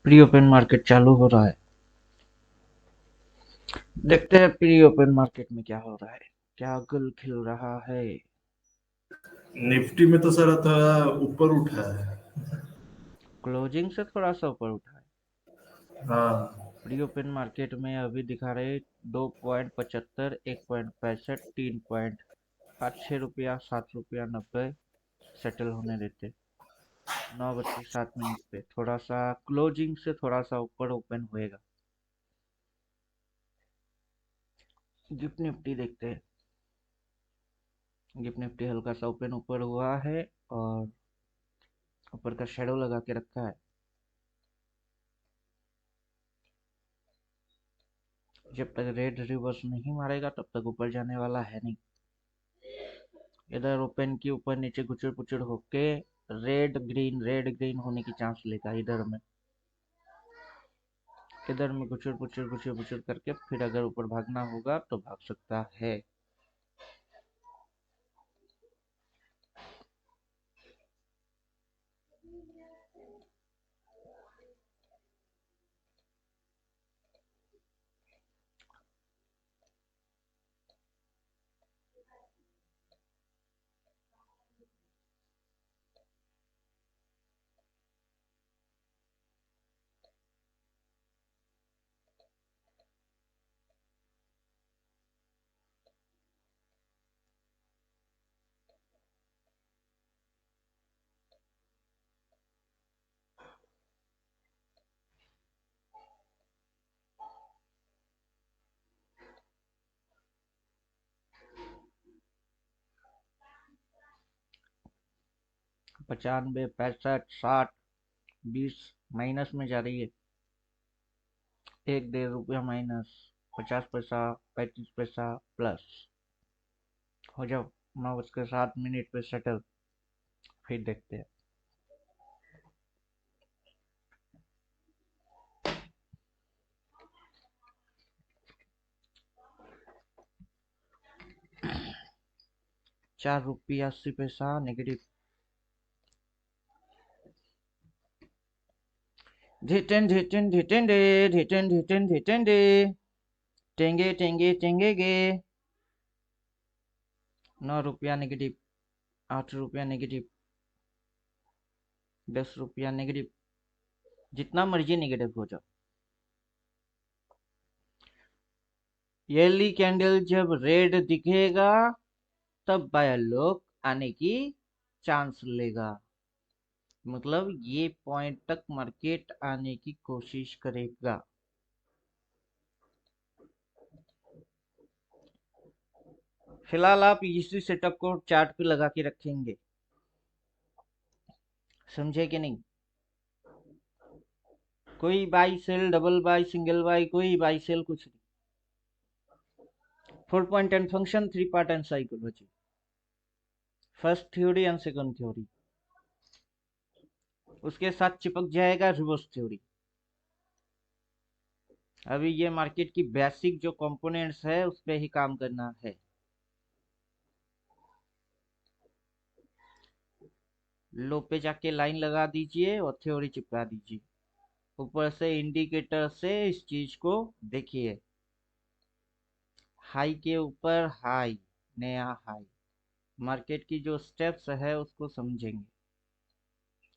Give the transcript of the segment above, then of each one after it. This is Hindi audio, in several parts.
प्री ओपन मार्केट चालू हो रहा है। देखते हैं प्री ओपन मार्केट में क्या हो रहा है, क्या गुल खिल रहा है। निफ्टी में तो सर थोड़ा ऊपर उठा है। क्लोजिंग से थोड़ा सा ऊपर उठा है। हाँ। प्री ओपन मार्केट में अभी दिखा रहे 2.75, 1.65, 3.86 रुपया, 7 रुपया 90 सेटल होने देते। 9:07 पे थोड़ा सा क्लोजिंग से थोड़ा सा ऊपर ओपन होएगा। गिफ्ट निफ्टी देखते हैं। गिफ्ट निफ्टी हल्का सा ओपन ऊपर हुआ है और ऊपर का शेडो लगा के रखा है। जब तक रेड रिवर्स नहीं मारेगा तब तक ऊपर जाने वाला है नहीं। इधर ओपन की ऊपर नीचे गुचड़ पुचड़ होके रेड ग्रीन होने की चांस लेगा। इधर में गुचड़ पुचड़ करके फिर अगर ऊपर भागना होगा तो भाग सकता है। पचानवे, 65, 60, 20 माइनस में जा रही है। 1 1.5 रुपया माइनस, 50 पैसा, 35 पैसा प्लस। हो जाओ 9:07 पे सेटल। फिर देखते हैं। 4 रुपया 80 पैसा नेगेटिव। ढिटन ढिटन ढिटन डे, ढिटन ढिटन ढिटन डे, टेंगे टेंगे टेंगे गे। 9 रुपया नेगेटिव, 8 रुपया नेगेटिव, 10 रुपया नेगेटिव। जितना मर्जी नेगेटिव हो जाओ। येली कैंडल जब रेड दिखेगा तब बायर लोग आने की चांस लेगा। मतलब ये पॉइंट तक मार्केट आने की कोशिश करेगा। फिलहाल आप इसी सेटअप को चार्ट पे लगा के रखेंगे। समझे कि नहीं? कोई buy sell, double buy, single buy, कोई बाई सेल कुछ नहीं। 4.10 function, 3 part and psychology. First theory and second theory, उसके साथ चिपक जाएगा रिवर्स थ्योरी। अभी ये मार्केट की बेसिक जो कंपोनेंट्स है उस पे ही काम करना है। लो पे जाके लाइन लगा दीजिए और थ्योरी चिपका दीजिए। ऊपर से इंडिकेटर से इस चीज को देखिए। हाई के ऊपर हाई, नया हाई। मार्केट की जो स्टेप्स है उसको समझेंगे।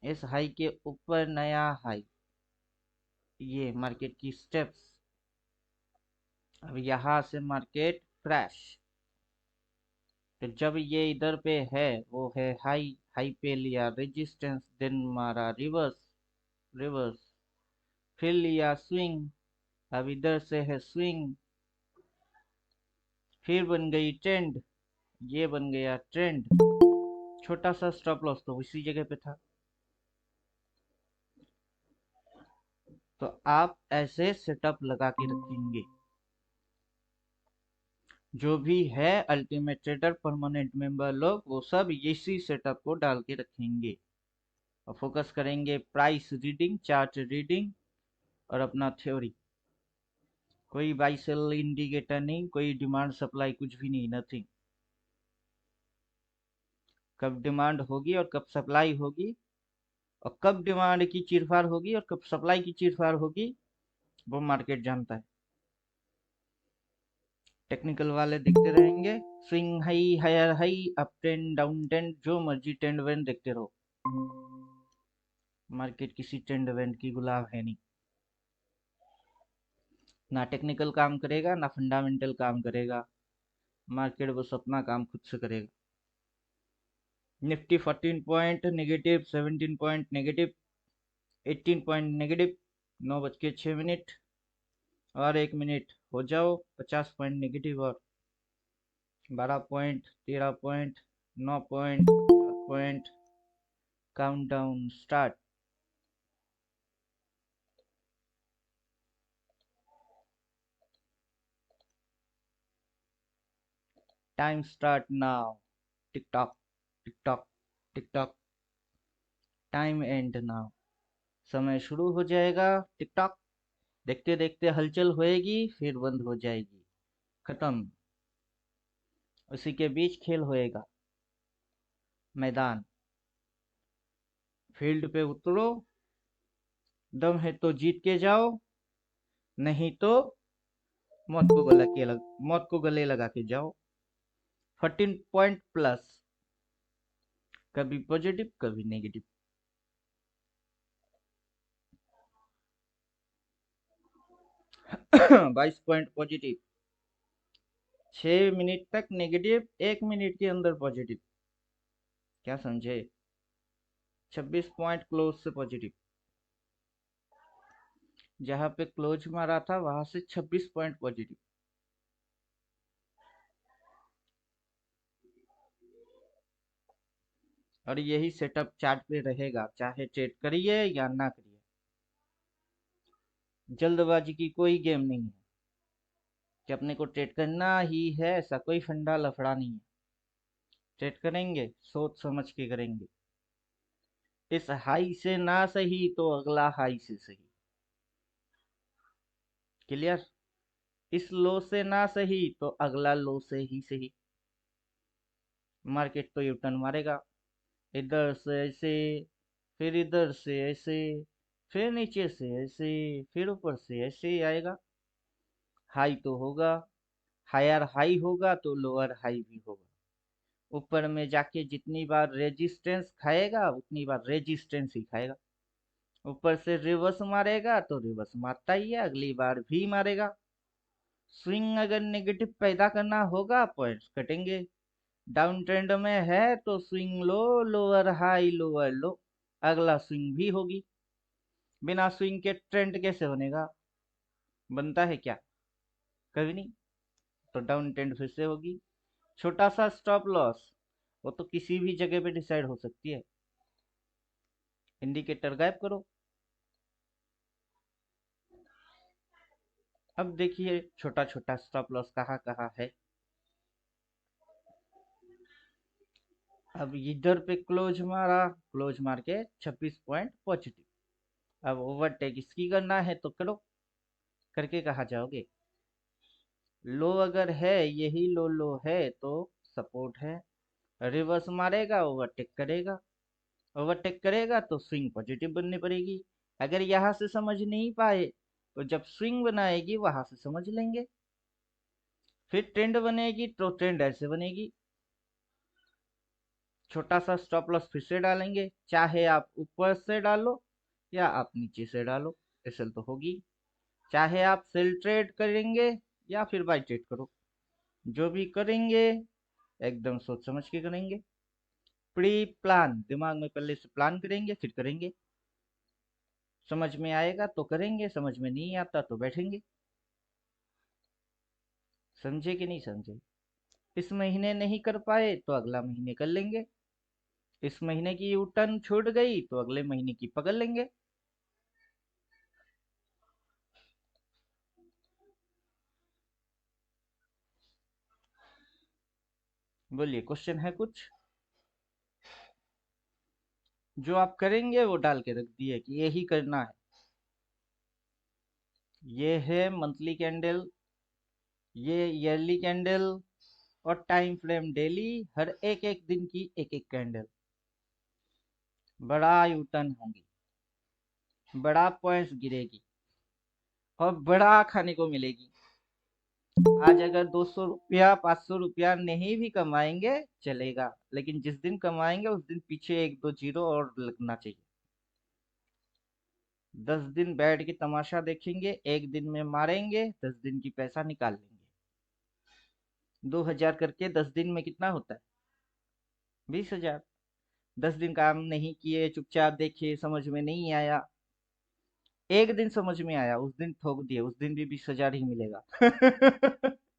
इस हाई के ऊपर नया हाई, ये मार्केट की स्टेप्स। अब यहां से मार्केट क्रैश। तो जब ये इधर पे है, वो है हाई, हाई पे लिया रेजिस्टेंस, देन मारा रिवर्स, रिवर्स, फिर लिया स्विंग। अब इधर से है स्विंग, फिर बन गई ट्रेंड, ये बन गया ट्रेंड। छोटा सा स्टॉप लॉस तो उसी जगह पे था। तो आप ऐसे सेटअप लगा के रखेंगे। जो भी है अल्टीमेट ट्रेडर परमानेंट मेंबर लोग, वो सब इसी सेटअप को डाल के रखेंगे और फोकस करेंगे प्राइस रीडिंग, चार्ट रीडिंग और अपना थ्योरी। कोई बाई सेल इंडिकेटर नहीं, कोई डिमांड सप्लाई कुछ भी नहीं, नथिंग। कब डिमांड होगी और कब सप्लाई होगी और कब डिमांड की चीरफाड़ होगी और कब सप्लाई की चीरफाड़ होगी वो मार्केट जानता है। टेक्निकल वाले देखते रहेंगे, swing high higher high up trend down trend जो मर्जी ट्रेंड वेंड देखते रहो। मार्केट किसी ट्रेंड वेंड की गुलाब है नहीं, ना टेक्निकल काम करेगा ना फंडामेंटल काम करेगा, मार्केट बस अपना काम खुद से करेगा। Nifty 14 point negative, 17 point negative, 18 point negative, 9:06 और 1 मिनट हो जाओ 50 पॉइंट नेगेटिव और 12 point, 13 point, 9 point, 7 point, countdown start. Time start now. Tick tock tick tock tick tock. Time and now. समय शुरू हो जाएगा। Tick tock. देखते देखते हलचल होएगी फिर बंद हो जाएगी, खत्म। उसी के बीच खेल होएगा। मैदान, फील्ड पे उतरो, दम है तो जीत के जाओ, नहीं तो मौत को गले लगा के जाओ। 14 पॉइंट प्लस, कभी पॉजिटिव कभी नेगेटिव। 22 पॉइंट पॉजिटिव, 6 मिनट तक नेगेटिव, 1 मिनट के अंदर पॉजिटिव। क्या समझे? 26 पॉइंट क्लोज से पॉजिटिव, जहां पे क्लोज मारा था वहां से 26 पॉइंट पॉजिटिव। और यही सेटअप चार्ट पे रहेगा, चाहे ट्रेड करिए या ना करिए। जल्दबाजी की कोई गेम नहीं है कि अपने को ट्रेड करना ही है, ऐसा कोई फंडा लफड़ा नहीं है। ट्रेड करेंगे सोच समझ के करेंगे। इस हाई से ना सही तो अगला हाई से सही। क्लियर? इस लो से ना सही तो अगला लो से ही सही। मार्केट तो यू टर्न मारेगा, इधर से ऐसे, फिर इधर से ऐसे, फिर नीचे से ऐसे, फिर ऊपर से ऐसे ही आएगा। हाई तो होगा, हायर हाई होगा तो लोअर हाई भी होगा। ऊपर में जाके जितनी बार रेजिस्टेंस खाएगा उतनी बार रेजिस्टेंस ही खाएगा। ऊपर से रिवर्स मारेगा तो रिवर्स मारता ही है, अगली बार भी मारेगा। स्विंग अगर नेगेटिव पैदा करना होगा पॉइंट्स कटेंगे। डाउन ट्रेंड में है तो swing low, lower high lower लो, अगला स्विंग भी होगी। बिना स्विंग के ट्रेंड कैसे बनेगा? बनता है क्या? कभी नहीं। तो डाउन ट्रेंड फिर से होगी। छोटा सा स्टॉप लॉस, वो तो किसी भी जगह पे डिसाइड हो सकती है। इंडिकेटर गायब करो। अब देखिए छोटा छोटा स्टॉप लॉस कहाँ कहाँ है। अब इधर पे क्लोज मारा, क्लोज मार के 26 पॉइंट पॉजिटिव। अब ओवरटेक इसकी करना है तो करो, करके कहाँ जाओगे? लो अगर है, यही लो लो है तो सपोर्ट है। रिवर्स मारेगा, ओवरटेक करेगा, ओवरटेक करेगा तो स्विंग पॉजिटिव बननी पड़ेगी। अगर यहाँ से समझ नहीं पाए तो जब स्विंग बनाएगी वहां से समझ लेंगे। फिर ट्रेंड बनेगी तो ट्रेंड ऐसे बनेगी। छोटा सा स्टॉप लॉस फिर से डालेंगे, चाहे आप ऊपर से डालो या आप नीचे से डालो, एसएल तो होगी। चाहे आप सेल ट्रेड करेंगे या फिर बाई ट्रेड करो, जो भी करेंगे एकदम सोच समझ के करेंगे। प्री प्लान, दिमाग में पहले से प्लान करेंगे फिर करेंगे। समझ में आएगा तो करेंगे, समझ में नहीं आता तो बैठेंगे। समझे कि नहीं समझे? इस महीने नहीं कर पाए तो अगला महीने कर लेंगे। इस महीने की यू टर्न छूट गई तो अगले महीने की पकड़ लेंगे। बोलिए, क्वेश्चन है कुछ? जो आप करेंगे वो डाल के रख दिए कि यही करना है। ये है मंथली कैंडल, ये ईयरली कैंडल, और टाइम फ्रेम डेली, हर एक एक दिन की एक एक कैंडल। बड़ा यूटर्न होंगी, बड़ा पॉइंट्स गिरेगी और बड़ा खाने को मिलेगी। आज अगर 200 रुपया 500 रुपया नहीं भी कमाएंगे चलेगा, लेकिन जिस दिन कमाएंगे उस दिन पीछे 1 2 जीरो और लगना चाहिए। 10 दिन बैठ के तमाशा देखेंगे, एक दिन में मारेंगे, 10 दिन की पैसा निकाल लेंगे। 2000 करके 10 दिन में कितना होता है? 20,000। 10 दिन काम नहीं किए, चुपचाप देखे, समझ में नहीं आया, एक दिन समझ में आया, उस दिन ठोक दिए, उस दिन भी 20,000 ही मिलेगा।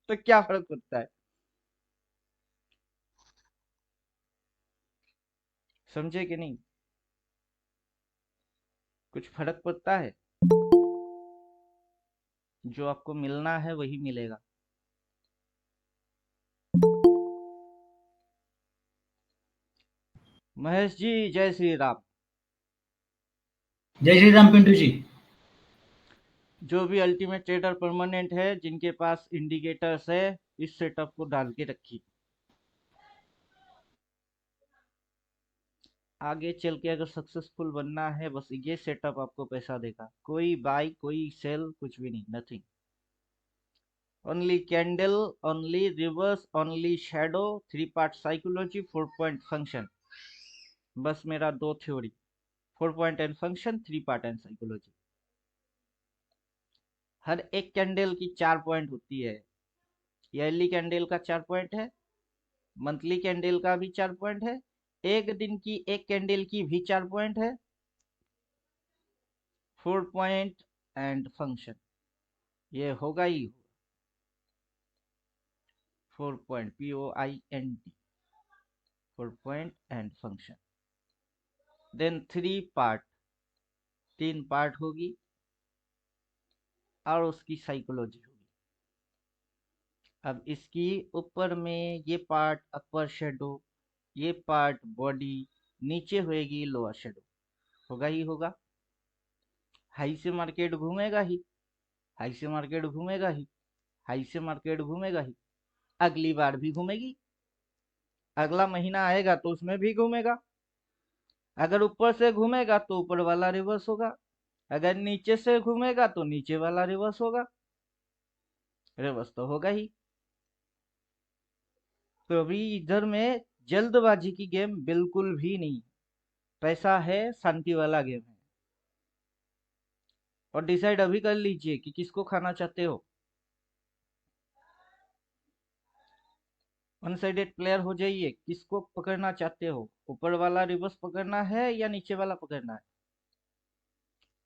तो क्या फर्क पड़ता है? समझे कि नहीं? कुछ फर्क पड़ता है? जो आपको मिलना है वही मिलेगा। महेश जी, जय श्री राम। जय श्री राम पिंटू जी। जो भी अल्टीमेट ट्रेडर परमानेंट है, जिनके पास इंडिकेटर्स है, इस सेटअप को डाल के रखिए। आगे चल के अगर सक्सेसफुल बनना है, बस ये सेटअप आपको पैसा देगा। कोई बाई, कोई सेल, कुछ भी नहीं, nothing. Only candle, only reverse, only shadow, 3 part psychology, 4 point function. बस मेरा 2 theory, 4 point and function, 3 part and psychology. हर एक कैंडल की 4 पॉइंट होती है। ईयरली कैंडल का 4 पॉइंट है, मंथली कैंडल का भी 4 पॉइंट है, एक दिन की एक कैंडल की भी 4 पॉइंट है। 4 पॉइंट एंड फंक्शन, ये होगा ही। 4 point, POINT, 4 point and function. Then 3 part, 3 part होगी और उसकी साइकोलॉजी होगी। अब इसकी ऊपर में ये पार्ट अपर शेडो, ये पार्ट बॉडी, नीचे होएगी लोअर शेडो। होगा ही होगा। हाई से मार्केट घूमेगा ही, हाई से मार्केट घूमेगा ही, हाई से मार्केट घूमेगा ही। अगली बार भी घूमेगी, अगला महीना आएगा तो उसमें भी घूमेगा। अगर ऊपर से घूमेगा तो ऊपर वाला रिवर्स होगा, अगर नीचे से घूमेगा तो नीचे वाला रिवर्स होगा। रिवर्स तो होगा ही। तो अभी इधर में जल्दबाजी की गेम बिल्कुल भी नहीं। पैसा है, शांति वाला गेम है। और डिसाइड अभी कर लीजिए कि किसको खाना चाहते हो। वन साइडेड प्लेयर हो जाइए, किसको पकड़ना चाहते हो, ऊपर वाला रिवर्स पकड़ना है या नीचे वाला पकड़ना है।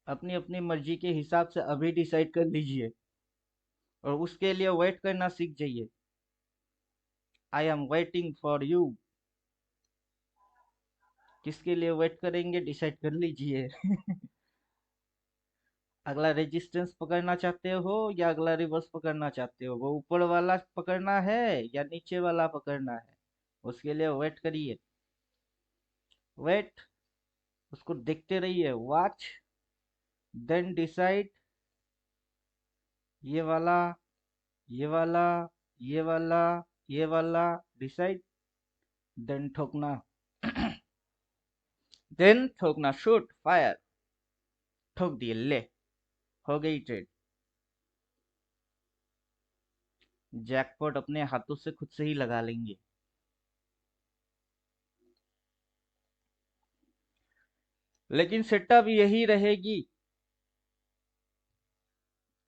अपनी अपनी मर्जी के हिसाब से अभी डिसाइड कर लीजिए, और उसके लिए वेट करना सीख जाइए। I am waiting for you. किसके लिए वेट करेंगे, डिसाइड कर लीजिए। अगला रेजिस्टेंस पकड़ना चाहते हो या अगला रिवर्स पकड़ना चाहते हो, वो ऊपर वाला पकड़ना है या नीचे वाला पकड़ना है, उसके लिए वेट करिए। वेट, उसको देखते रहिए, वॉच, देन डिसाइड। ये वाला, ये वाला, ये वाला, ये वाला, डिसाइड, देन ठोकना। देन ठोकना, शूट फायर। ठोक दिए, ले, हो गई ट्रेड। जैकपॉट अपने हाथों से खुद से ही लगा लेंगे। लेकिन सेटअप यही रहेगी।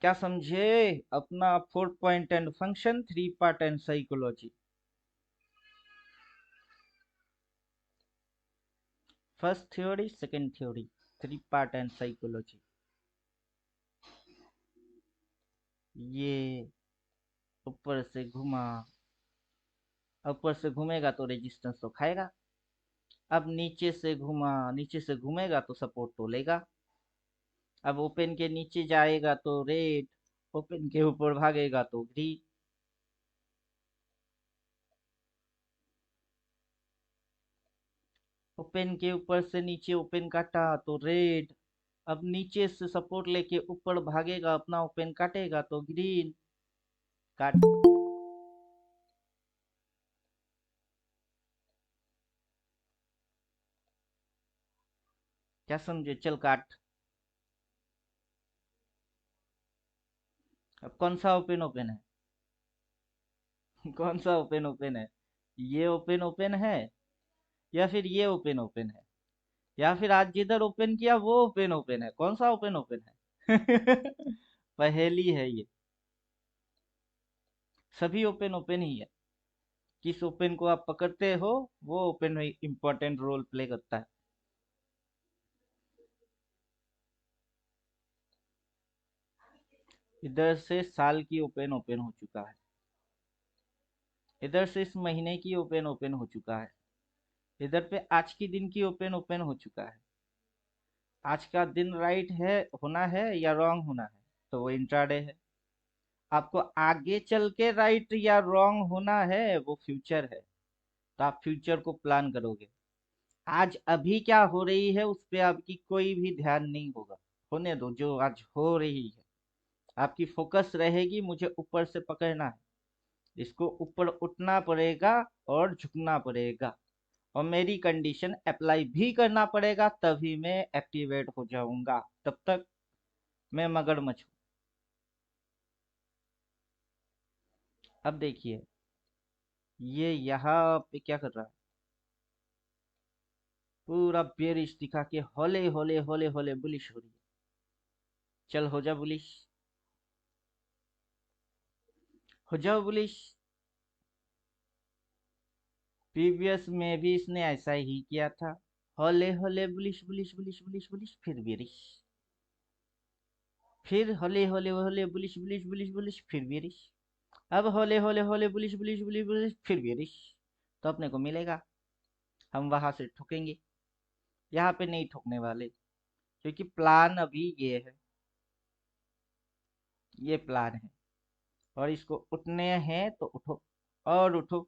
क्या समझे? अपना 4 point and function, 3 part and psychology. First theory, second theory, 3 part and psychology. ये ऊपर से घुमा, ऊपर से घूमेगा तो रेजिस्टेंस तो खाएगा। अब नीचे से घुमा, नीचे से घूमेगा तो सपोर्ट तो लेगा। अब ओपन के नीचे जाएगा तो रेड, ओपन के ऊपर भागेगा तो ग्रीन। ओपन के ऊपर से नीचे ओपन काटा तो रेड। अब नीचे से सपोर्ट लेके ऊपर भागेगा, अपना ओपन काटेगा तो ग्रीन। काट, क्या समझे? चल काट। अब कौन सा ओपन ओपन है? कौन सा ओपन ओपन है? ये ओपन ओपन है या फिर ये ओपन ओपन है, या फिर आज जिधर ओपन किया वो ओपन ओपन है? कौन सा ओपन ओपन है? पहेली है ये। सभी ओपन ओपन ही है। किस ओपन को आप पकड़ते हो वो ओपन में इम्पोर्टेंट रोल प्ले करता है। इधर से साल की ओपन ओपन हो चुका है, इधर से इस महीने की ओपन ओपन हो चुका है, इधर पे आज की दिन की ओपन ओपन हो चुका है। आज का दिन राइट है होना है या रॉन्ग होना है, तो वो इंट्राडे है। आपको आगे चल के राइट या रॉन्ग होना है, वो फ्यूचर है। तो आप फ्यूचर को प्लान करोगे। आज अभी क्या हो रही है उस पे आपकी कोई भी ध्यान नहीं होगा। होने दो, जो आज हो रही है आपकी फोकस रहेगी, मुझे ऊपर से पकड़ना है, इसको ऊपर उठना पड़ेगा और झुकना पड़ेगा, और मेरी कंडीशन अप्लाई भी करना पड़ेगा, तभी मैं एक्टिवेट हो जाऊंगा। तब तक मैं मगरमच्छ हूँ। अब देखिए, ये यहाँ पे क्या कर रहा है, पूरा बेरिश दिखा के हौले हौले हौले हौले बुलिश हो रही है। चल हो जा बुलिश, हो जाओ बुलिश। प्रीवियस में भी इसने ऐसा ही किया था, हौले हौले bullish bullish bullish bullish bullish, फिर बेरिश, फिर हौले हौले हौले बुलिश बुलिश बुलिश बुलिश, फिर बेरिश। अब हौले हौले हौले बुलिश बुलिश बुलिश बुलिश, फिर बेरिश। तो अपने को मिलेगा, हम वहां से ठोकेंगे, यहाँ पे नहीं ठोकने वाले, क्योंकि प्लान अभी ये है, ये प्लान है। और इसको उठने हैं तो उठो और उठो।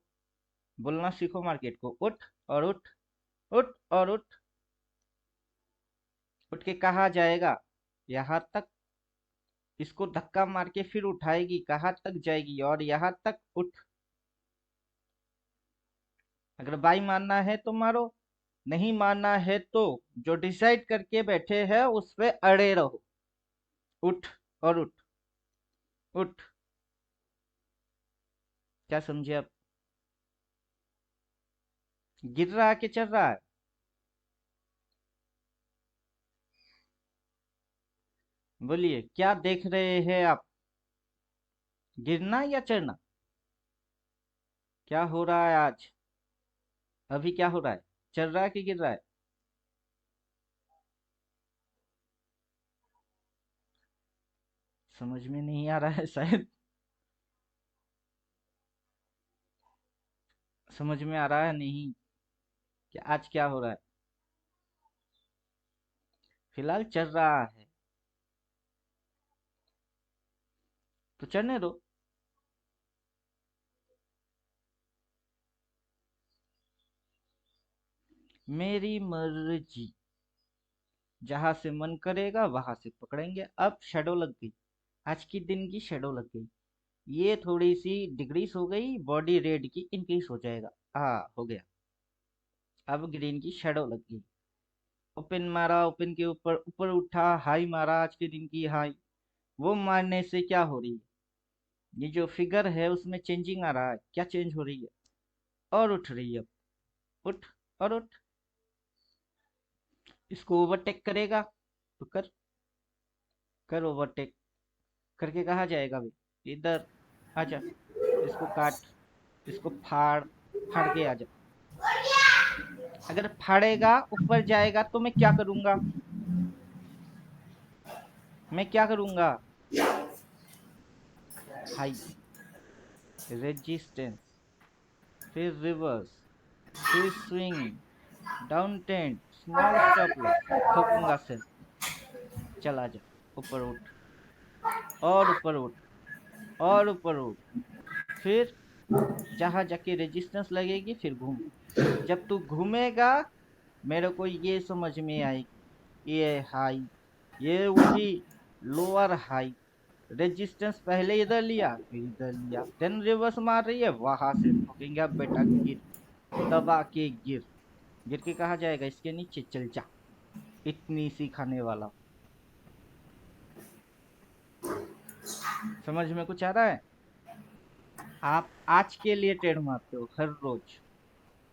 बोलना सीखो मार्केट को, उठ और उठ, उठ और उठ। उठ के कहा जाएगा, यहाँ तक। इसको धक्का मार के फिर उठाएगी, कहाँ तक जाएगी, और यहाँ तक उठ। अगर बाई मानना है तो मारो, नहीं मानना है तो जो डिसाइड करके बैठे हैं उस पे अड़े रहो। उठ और उठ, उठ। क्या समझे आप? गिर रहा के चल रहा है? बोलिए, क्या देख रहे हैं आप? गिरना या चढ़ना? क्या हो रहा है आज? अभी क्या हो रहा है? चल रहा है कि गिर रहा है? समझ में नहीं आ रहा है शायद। समझ में आ रहा है नहीं कि आज क्या हो रहा है? फिलहाल चल रहा है तो चलने दो। मेरी मर्जी, जहां से मन करेगा वहां से पकड़ेंगे। अब शेडो लग गई, आज की दिन की शेडो लग गई। ये थोड़ी सी डिक्रीज हो गई, बॉडी रेट की इंक्रीज हो जाएगा। हाँ हो गया। अब ग्रीन की शेडो लग गई। ओपन मारा, ओपन के ऊपर ऊपर उठा, हाई मारा, आज के दिन की हाई। वो मारने से क्या हो रही है, ये जो फिगर है उसमें चेंजिंग आ रहा है। क्या चेंज हो रही है? और उठ रही है अब। उठ और उठ। इसको ओवरटेक करेगा तो कर, कर ओवरटेक। करके कहा जाएगा भाई, इधर आजा, इसको काट, इसको फाड़, फाड़ के आजा। अगर फाड़ेगा ऊपर जाएगा तो मैं क्या करूंगा? मैं क्या करूंगा? हाई, रेजिस्टेंस, फिर रिवर्स, फिर swinging, down trend, small stop loss, ठोकूंगा सेल। चला जा, ऊपर उठ, और ऊपर उठ, और ऊपर उठ। फिर जहां जाके रेजिस्टेंस लगेगी फिर घूम। जब तू घूमेगा मेरे को ये समझ में आएगी, ये हाई, ये उठी, लोअर हाई, रेजिस्टेंस पहले इधर लिया फिर इधर लिया, देन रिवर्स मार रही है, वहां से ठोकेंगे। अब बेटा गिर, दबा के गिर। गिर के कहा जाएगा इसके नीचे चल जा। इतनी सी खाने वाला। समझ में कुछ आ रहा है? आप आज के लिए ट्रेड मारते हो हर रोज।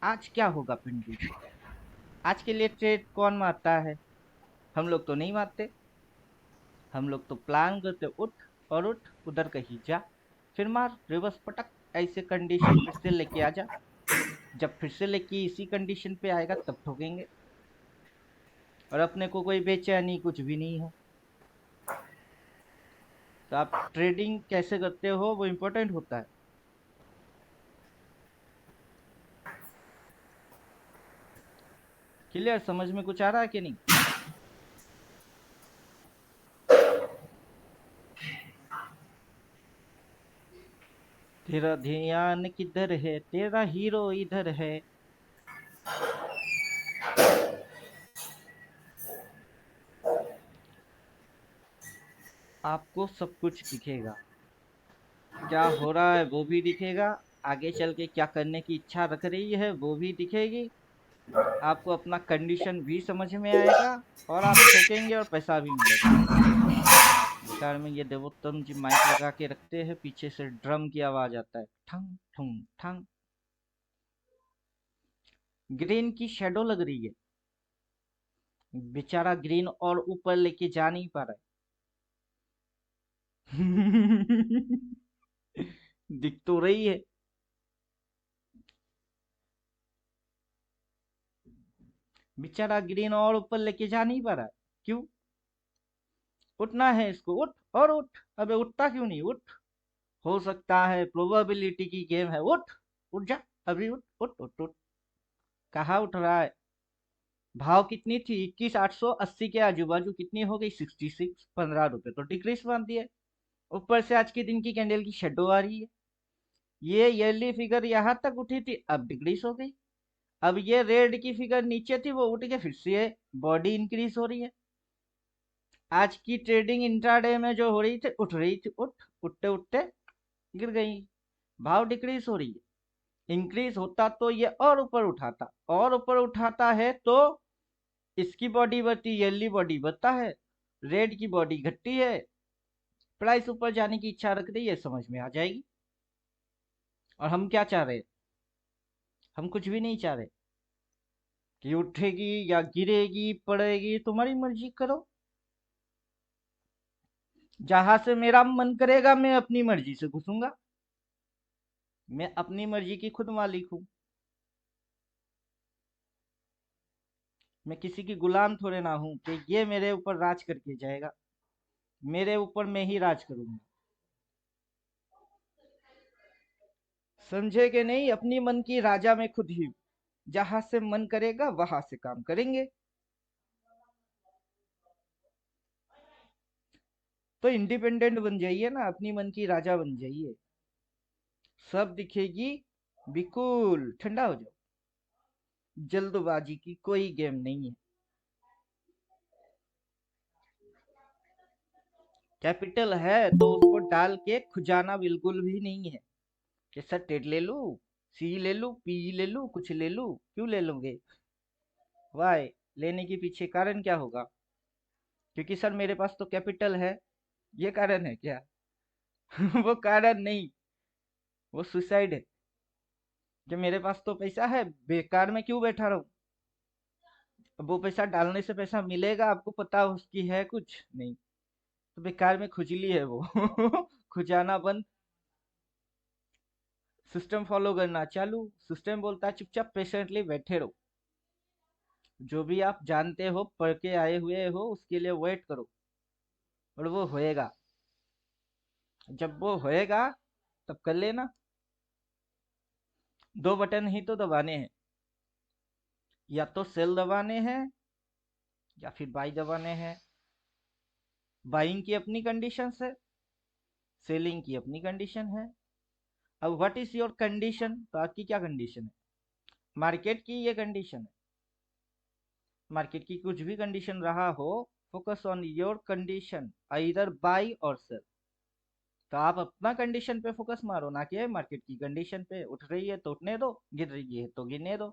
आज क्या होगा पिंटू जी? आज के लिए ट्रेड कौन मारता है? हम लोग तो नहीं मारते। हम लोग तो प्लान करते, उठ और उठ उधर कहीं जा, फिर मार रिवर्स पटक, ऐसे कंडीशन फिर से लेके आ जा। जब फिर से लेके इसी कंडीशन पे आएगा तब ठोकेंगे। और अपने को कोई बेचैनी कुछ भी नहीं है। तो आप ट्रेडिंग कैसे करते हो वो इम्पोर्टेंट होता है। क्लियर? समझ में कुछ आ रहा है कि नहीं? तेरा ध्यान किधर है, तेरा हीरो इधर है। आपको सब कुछ दिखेगा, क्या हो रहा है वो भी दिखेगा, आगे चल के क्या करने की इच्छा रख रही है वो भी दिखेगी। आपको अपना कंडीशन भी समझ में आएगा और आप ठोकेंगे और पैसा भी मिलेगा। बेकार में ये देवोत्तम जी माइक लगा के रखते हैं, पीछे से ड्रम की आवाज आता है, ठंग ठुंग ठंग। ग्रीन की शेडो लग रही है। बेचारा ग्रीन और ऊपर लेके जा नहीं पा रहा है। दिख तो रही है। बेचारा ग्रीन और ऊपर लेके जा नहीं पा रहा है। क्यों? उठना है इसको, उठ और उठ। अबे उठता क्यों नहीं? उठ। हो सकता है प्रोबेबिलिटी की गेम है, उठ। उठ जा, अभी उठ उठ उठ उठ। कहाँ उठ रहा है? भाव कितनी थी? 21,880 के आजू बाजू कितनी हो गई? 66। 15 रुपए तो डिक्रीज मान दिए। ऊपर से आज के दिन की कैंडल की शेडो आ रही है। ये ईयरली फिगर यहाँ तक उठी थी, अब डिक्रीज हो गई। अब ये रेड की फिगर नीचे थी, वो उठ के फिर से बॉडी इंक्रीज हो रही है। आज की ट्रेडिंग इंट्राडे में जो हो रही थी, उठ रही थी, उठते उठते गिर गई। भाव डिक्रीज हो रही है। इंक्रीज होता तो ये और ऊपर उठाता, और ऊपर उठाता है तो इसकी बॉडी बढ़ती, येली बॉडी बढ़ता है, रेड की बॉडी घटती है। प्राइस ऊपर जाने की इच्छा रख रही है, समझ में आ जाएगी। और हम क्या चाह रहे हैं? हम कुछ भी नहीं चाह रहे कि उठेगी या गिरेगी पड़ेगी, तुम्हारी मर्जी करो। जहां से मेरा मन करेगा मैं अपनी मर्जी से घुसूंगा। मैं अपनी मर्जी की खुद मालिक हूँ। मैं किसी की गुलाम थोड़े ना हूँ कि ये मेरे ऊपर राज करके जाएगा। मेरे ऊपर मैं ही राज करूंगा। समझे कि नहीं? अपनी मन की राजा मैं खुद ही हूँ। जहां से मन करेगा वहां से काम करेंगे। तो इंडिपेंडेंट बन जाइए ना, अपनी मन की राजा बन जाइए। सब दिखेगी, बिल्कुल ठंडा हो जाओ। जल्दबाजी की कोई गेम नहीं है। कैपिटल है तो उसको डाल के खुजाना बिल्कुल भी नहीं है कि सर टेड ले लू, सी ले लू, पी ले लू, कुछ ले लू। क्यों ले लोगे? वाई? लेने के पीछे कारण क्या होगा? क्योंकि सर मेरे पास तो कैपिटल है, ये कारण है क्या? वो कारण नहीं, वो सुसाइड है। कि मेरे पास तो पैसा है, बेकार में क्यों बैठा रहूं? अब वो पैसा डालने से पैसा मिलेगा, आपको पता उसकी है कुछ नहीं, तो बेकार में खुजली है वो। खुजाना बंद, सिस्टम फॉलो करना चालू। सिस्टम बोलता है चुपचाप पेशेंटली बैठे रहो। जो भी आप जानते हो, पढ़ के आए हुए हो, उसके लिए वेट करो और वो होएगा। जब वो होएगा तब कर लेना। दो बटन ही तो दबाने हैं, या तो सेल दबाने हैं या फिर बाई दबाने हैं। बाइंग की अपनी कंडीशन है, सेलिंग की अपनी कंडीशन है। अब व्हाट इज योर कंडीशन? तो आपकी क्या कंडीशन है? मार्केट की ये कंडीशन है। मार्केट की कुछ भी कंडीशन रहा हो, focus on your condition, either by और सेल। तो आप अपना कंडीशन पे फोकस मारो, ना कि मार्केट की कंडीशन पे। उठ रही है तो उठने दो, गिर रही है तो गिरने दो।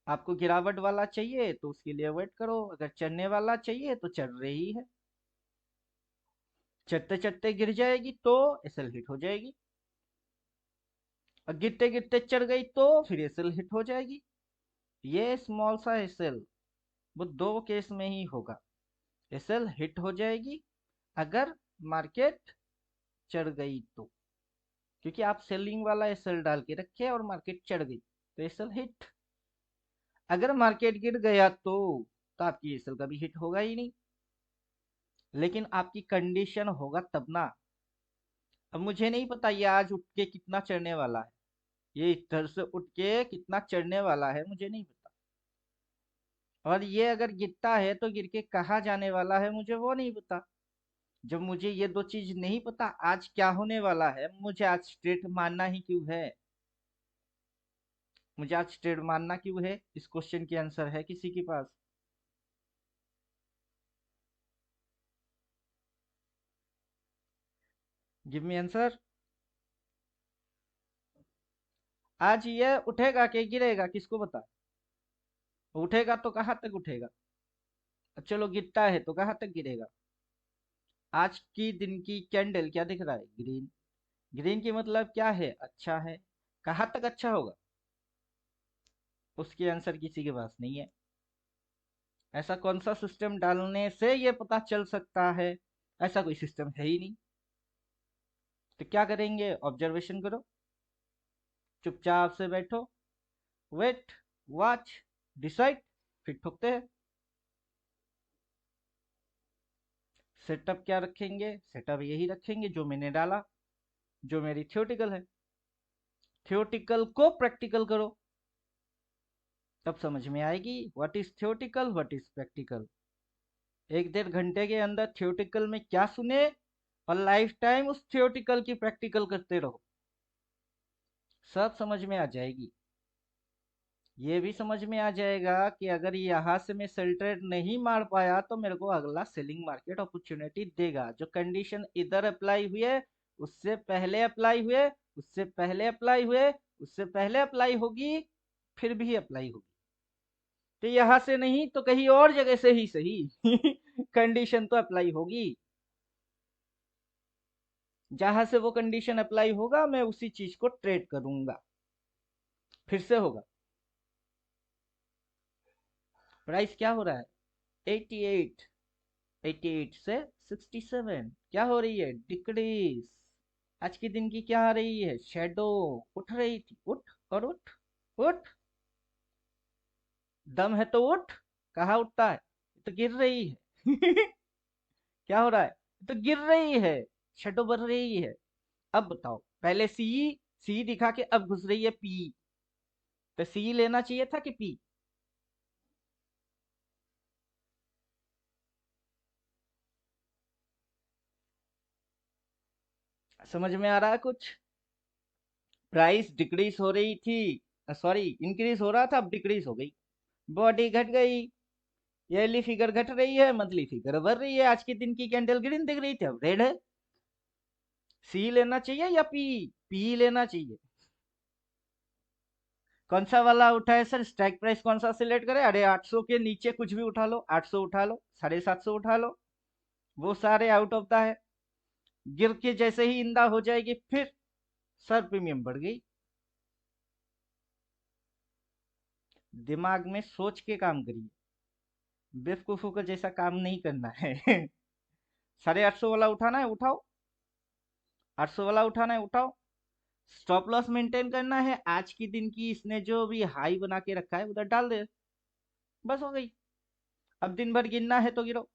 आपको गिरावट वाला चाहिए तो उसके लिए वेट करो, अगर चढ़ने वाला चाहिए तो चढ़ रही है, चढ़ते चढ़ते गिर जाएगी तो एसएल हिट हो जाएगी, और गिरते गिरते चढ़ गई तो फिर एसएल हिट हो जाएगी। ये स्मॉल सा एसएल वो दो केस में ही होगा। एसएल हिट हो जाएगी अगर मार्केट चढ़ गई तो, क्योंकि आप सेलिंग वाला एसएल डाल के रखे और मार्केट चढ़ गई तो एसएल हिट। अगर मार्केट गिर गया तो आपकी एसएल कभी हिट होगा ही नहीं, लेकिन आपकी कंडीशन होगा तब ना। अब मुझे नहीं पता ये आज उठ के कितना चढ़ने वाला है, ये इधर से उठ के कितना चढ़ने वाला है मुझे नहीं पता, और ये अगर गिरता है तो गिर के कहाँ जाने वाला है मुझे वो नहीं पता। जब मुझे ये दो चीज नहीं पता आज क्या होने वाला है, मुझे आज स्ट्रेट मानना ही क्यों है? मुझे आज स्ट्रेट मानना क्यों है? इस क्वेश्चन की आंसर है किसी के पास? Give me answer. आज ये उठेगा कि गिरेगा किसको पता? उठेगा तो कहाँ तक उठेगा? चलो गिरता है तो कहाँ तक गिरेगा? आज की दिन की कैंडल क्या दिख रहा है? ग्रीन। ग्रीन की मतलब क्या है? अच्छा है। कहाँ तक अच्छा होगा उसकी आंसर किसी के पास नहीं है। ऐसा कौन सा सिस्टम डालने से ये पता चल सकता है? ऐसा कोई सिस्टम है ही नहीं। तो क्या करेंगे? ऑब्जर्वेशन करो, चुपचाप से बैठो, वेट, वॉच, डिसाइड, फिर ठोकते हैं। सेटअप क्या रखेंगे? सेटअप यही रखेंगे जो मैंने डाला, जो मेरी थ्योरेटिकल है। थ्योरेटिकल को प्रैक्टिकल करो, तब समझ में आएगी what is theoretical, what is practical. एक डेढ़ घंटे के अंदर थ्योरेटिकल में क्या सुने और लाइफ टाइम उस थ्योरेटिकल की प्रैक्टिकल करते रहो, सब समझ में आ जाएगी। ये भी समझ में आ जाएगा कि अगर यहाँ से मैं सेल ट्रेड नहीं मार पाया तो मेरे को अगला सेलिंग मार्केट अपॉर्चुनिटी देगा। जो कंडीशन इधर अप्लाई हुए, उससे पहले अप्लाई हुए, उससे पहले अप्लाई हुए, उससे पहले अप्लाई होगी, फिर भी अप्लाई होगी, तो यहाँ से नहीं तो कहीं और जगह से ही सही कंडीशन तो अप्लाई होगी। जहां से वो कंडीशन अप्लाई होगा मैं उसी चीज को ट्रेड करूंगा। फिर से होगा। प्राइस क्या हो रहा है? 88। 88 से 67 क्या हो रही है? डिक्रीज। आज के दिन की क्या आ रही है? शेडो। उठ रही थी, उठ और उठ, उठ, दम है तो उठ। कहाँ उठता है? तो गिर रही है क्या हो रहा है? तो गिर रही है, शेडो बढ़ रही है। अब बताओ, पहले सी, सी दिखा के अब घुस रही है पी, तो सी लेना चाहिए था कि पी? समझ में आ रहा है कुछ? प्राइस डिक्रीज हो रही थी, सॉरी इंक्रीज हो रहा था, अब डिक्रीज हो गई, बॉडी घट गई। ईयरली फिगर घट रही है, मंथली फिगर बढ़ रही है। आज के दिन की कैंडल ग्रीन दिख रही थी, अब रेड है। सी लेना चाहिए या पी? पी लेना चाहिए। कौन सा वाला उठा है सर? स्ट्राइक प्राइस कौन सा सिलेक्ट करें? अरे 800 के नीचे कुछ भी उठा लो, 800 उठा लो, 750 उठा लो, वो सारे आउट ऑफ द है। गिर के जैसे ही इंदा हो जाएगी फिर सर प्रीमियम बढ़ गई। दिमाग में सोच के काम करिए, बेवकूफों को जैसा काम नहीं करना है 850 वाला उठाना है उठाओ, 800 वाला उठाना है उठाओ। स्टॉप लॉस मेंटेन करना है, आज की दिन की इसने जो भी हाई बना के रखा है उधर डाल दे, बस हो गई। अब दिन भर गिनना है तो गिरो,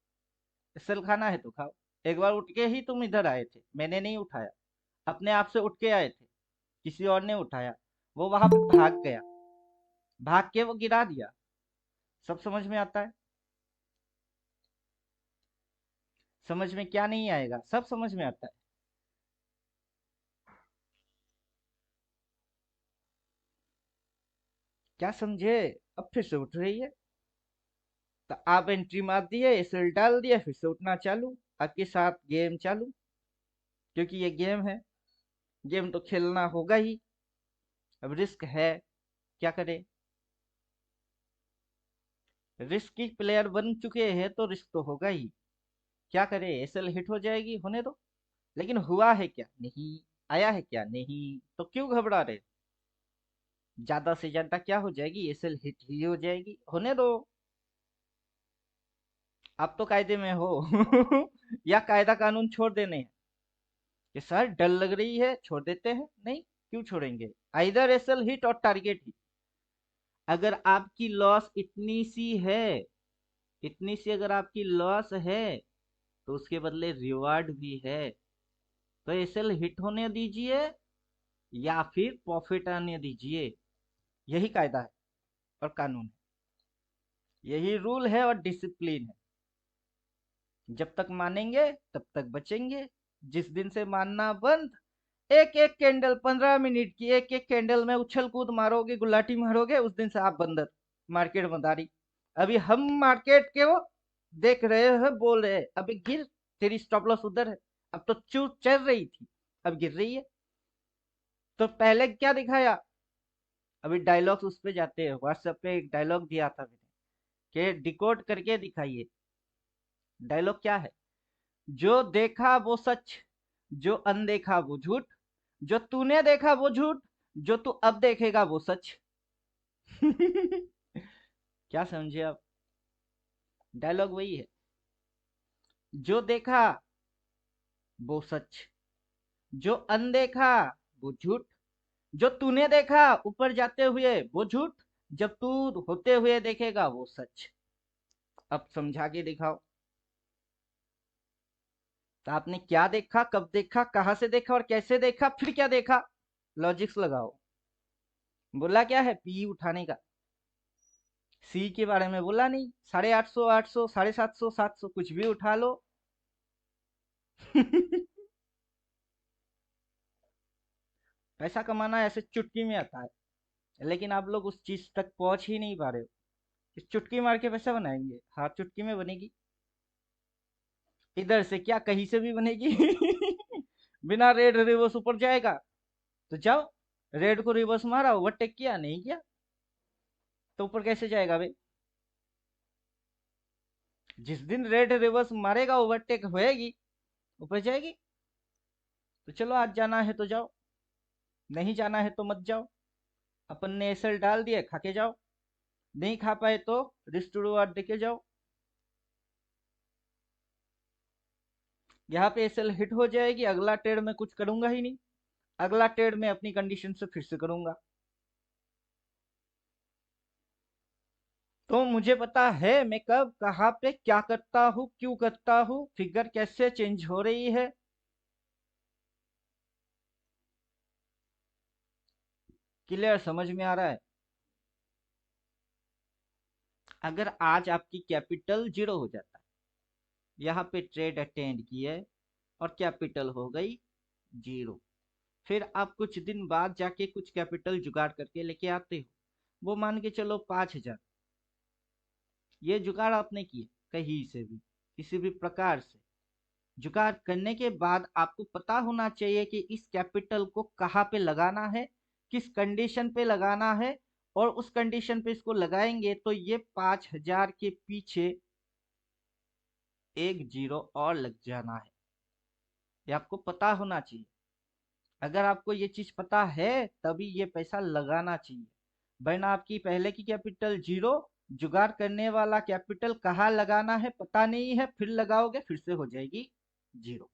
सेल खाना है तो खाओ। एक बार उठ के ही तुम इधर आए थे, मैंने नहीं उठाया, अपने आप से उठ के आए थे, किसी और ने उठाया, वो वहां पे भाग गया, भाग के वो गिरा दिया। सब समझ में आता है? समझ में क्या नहीं आएगा? सब समझ में आता है। क्या समझे? अब फिर से उठ रही है, तो आप एंट्री मार दिए, एसएल डाल दिया, फिर से उठना चालू, आपके साथ गेम चालू, क्योंकि ये गेम है, गेम तो खेलना होगा ही। अब रिस्क है, क्या करे? रिस्की प्लेयर बन चुके हैं तो रिस्क तो होगा ही। क्या करे, एसएल हिट हो जाएगी, होने दो। लेकिन हुआ है क्या, नहीं। आया है क्या, नहीं। तो क्यों घबरा रहे। ज्यादा से ज्यादा क्या हो जाएगी, एसएल हिट ही हो जाएगी, होने दो। आप तो कायदे में हो। या कायदा कानून छोड़ देने हैं कि सर डर लग रही है छोड़ देते हैं, नहीं। क्यों छोड़ेंगे। आइदर एसएल हिट और टारगेट हिट। अगर आपकी लॉस इतनी सी है, इतनी सी अगर आपकी लॉस है, तो उसके बदले रिवार्ड भी है। तो एसएल हिट होने दीजिए या फिर प्रॉफिट आने दीजिए। यही कायदा है और कानून है, यही रूल है और डिसिप्लिन है। जब तक मानेंगे तब तक बचेंगे। जिस दिन से मानना बंद, एक एक कैंडल 15 मिनट की, एक एक कैंडल में उछल कूद मारोगे, गुलाटी मारोगे, उस दिन से आप बंदर, मार्केट मदारी। अभी हम मार्केट के वो देख रहे हैं, बोल रहे हैं अभी गिर, तेरी स्टॉप लॉस उधर है। अब तो चूर चल रही थी, अब गिर रही है। तो पहले क्या दिखाया, अभी डायलॉग्स उस पे जाते हैं, व्हाट्सएप पे एक डायलॉग दिया था मैंने कि डिकोड करके दिखाइए। डायलॉग क्या है, जो देखा वो सच, जो अनदेखा वो झूठ, जो तूने देखा वो झूठ, जो तू अब देखेगा वो सच। क्या समझे आप। डायलॉग वही है, जो देखा वो सच, जो अनदेखा वो झूठ, जो तूने देखा ऊपर जाते हुए वो झूठ, जब तू होते हुए देखेगा वो सच। अब समझा के दिखाओ। तो आपने क्या देखा, कब देखा, कहां से देखा और कैसे देखा, फिर क्या देखा। लॉजिक्स लगाओ। बोला क्या है, पी उठाने का। सी के बारे में बोला नहीं, 850, 800, 750, 700 कुछ भी उठा लो। पैसा कमाना ऐसे चुटकी में आता है, लेकिन आप लोग उस चीज तक पहुंच ही नहीं पा रहे हो। इस चुटकी मार के पैसा बनाएंगे, हाँ चुटकी में बनेगी। इधर से क्या, कहीं से भी बनेगी। बिना रेड रिवर्स ऊपर जाएगा तो जाओ, रेड को रिवर्स मारा, ओवरटेक किया, नहीं किया तो ऊपर कैसे जाएगा भाई। जिस दिन रेड रिवर्स मारेगा, ओवरटेक होएगी, ऊपर जाएगी। तो चलो, आज जाना है तो जाओ, नहीं जाना है तो मत जाओ। अपन ने एसएल डाल दिए, खा के जाओ। नहीं खा पाए तो रिस्क टू रिवार्ड देके जाओ। यहाँ पे एसएल हिट हो जाएगी, अगला ट्रेड में कुछ करूंगा ही नहीं। अगला ट्रेड में अपनी कंडीशन से फिर से करूंगा। तो मुझे पता है मैं कब कहाँ पे क्या करता हूँ, क्यों करता हूँ, फिगर कैसे चेंज हो रही है। क्लियर, समझ में आ रहा है। अगर आज आपकी कैपिटल जीरो हो जाता है, यहाँ पे ट्रेड अटेंड किए और कैपिटल हो गई जीरो, फिर आप कुछ दिन बाद जाके कुछ कैपिटल जुगाड़ करके लेके आते हो, वो मान के चलो 5,000। ये जुगाड़ आपने किया कहीं से भी, किसी भी प्रकार से जुगाड़ करने के बाद आपको पता होना चाहिए कि इस कैपिटल को कहाँ पे लगाना है, किस कंडीशन पे लगाना है, और उस कंडीशन पे इसको लगाएंगे तो ये 5,000 के पीछे एक जीरो और लग जाना है। ये आपको पता होना चाहिए। अगर आपको ये चीज पता है तभी ये पैसा लगाना चाहिए, वरना आपकी पहले की कैपिटल जीरो, जुगाड़ करने वाला कैपिटल कहाँ लगाना है पता नहीं है, फिर लगाओगे फिर से हो जाएगी जीरो।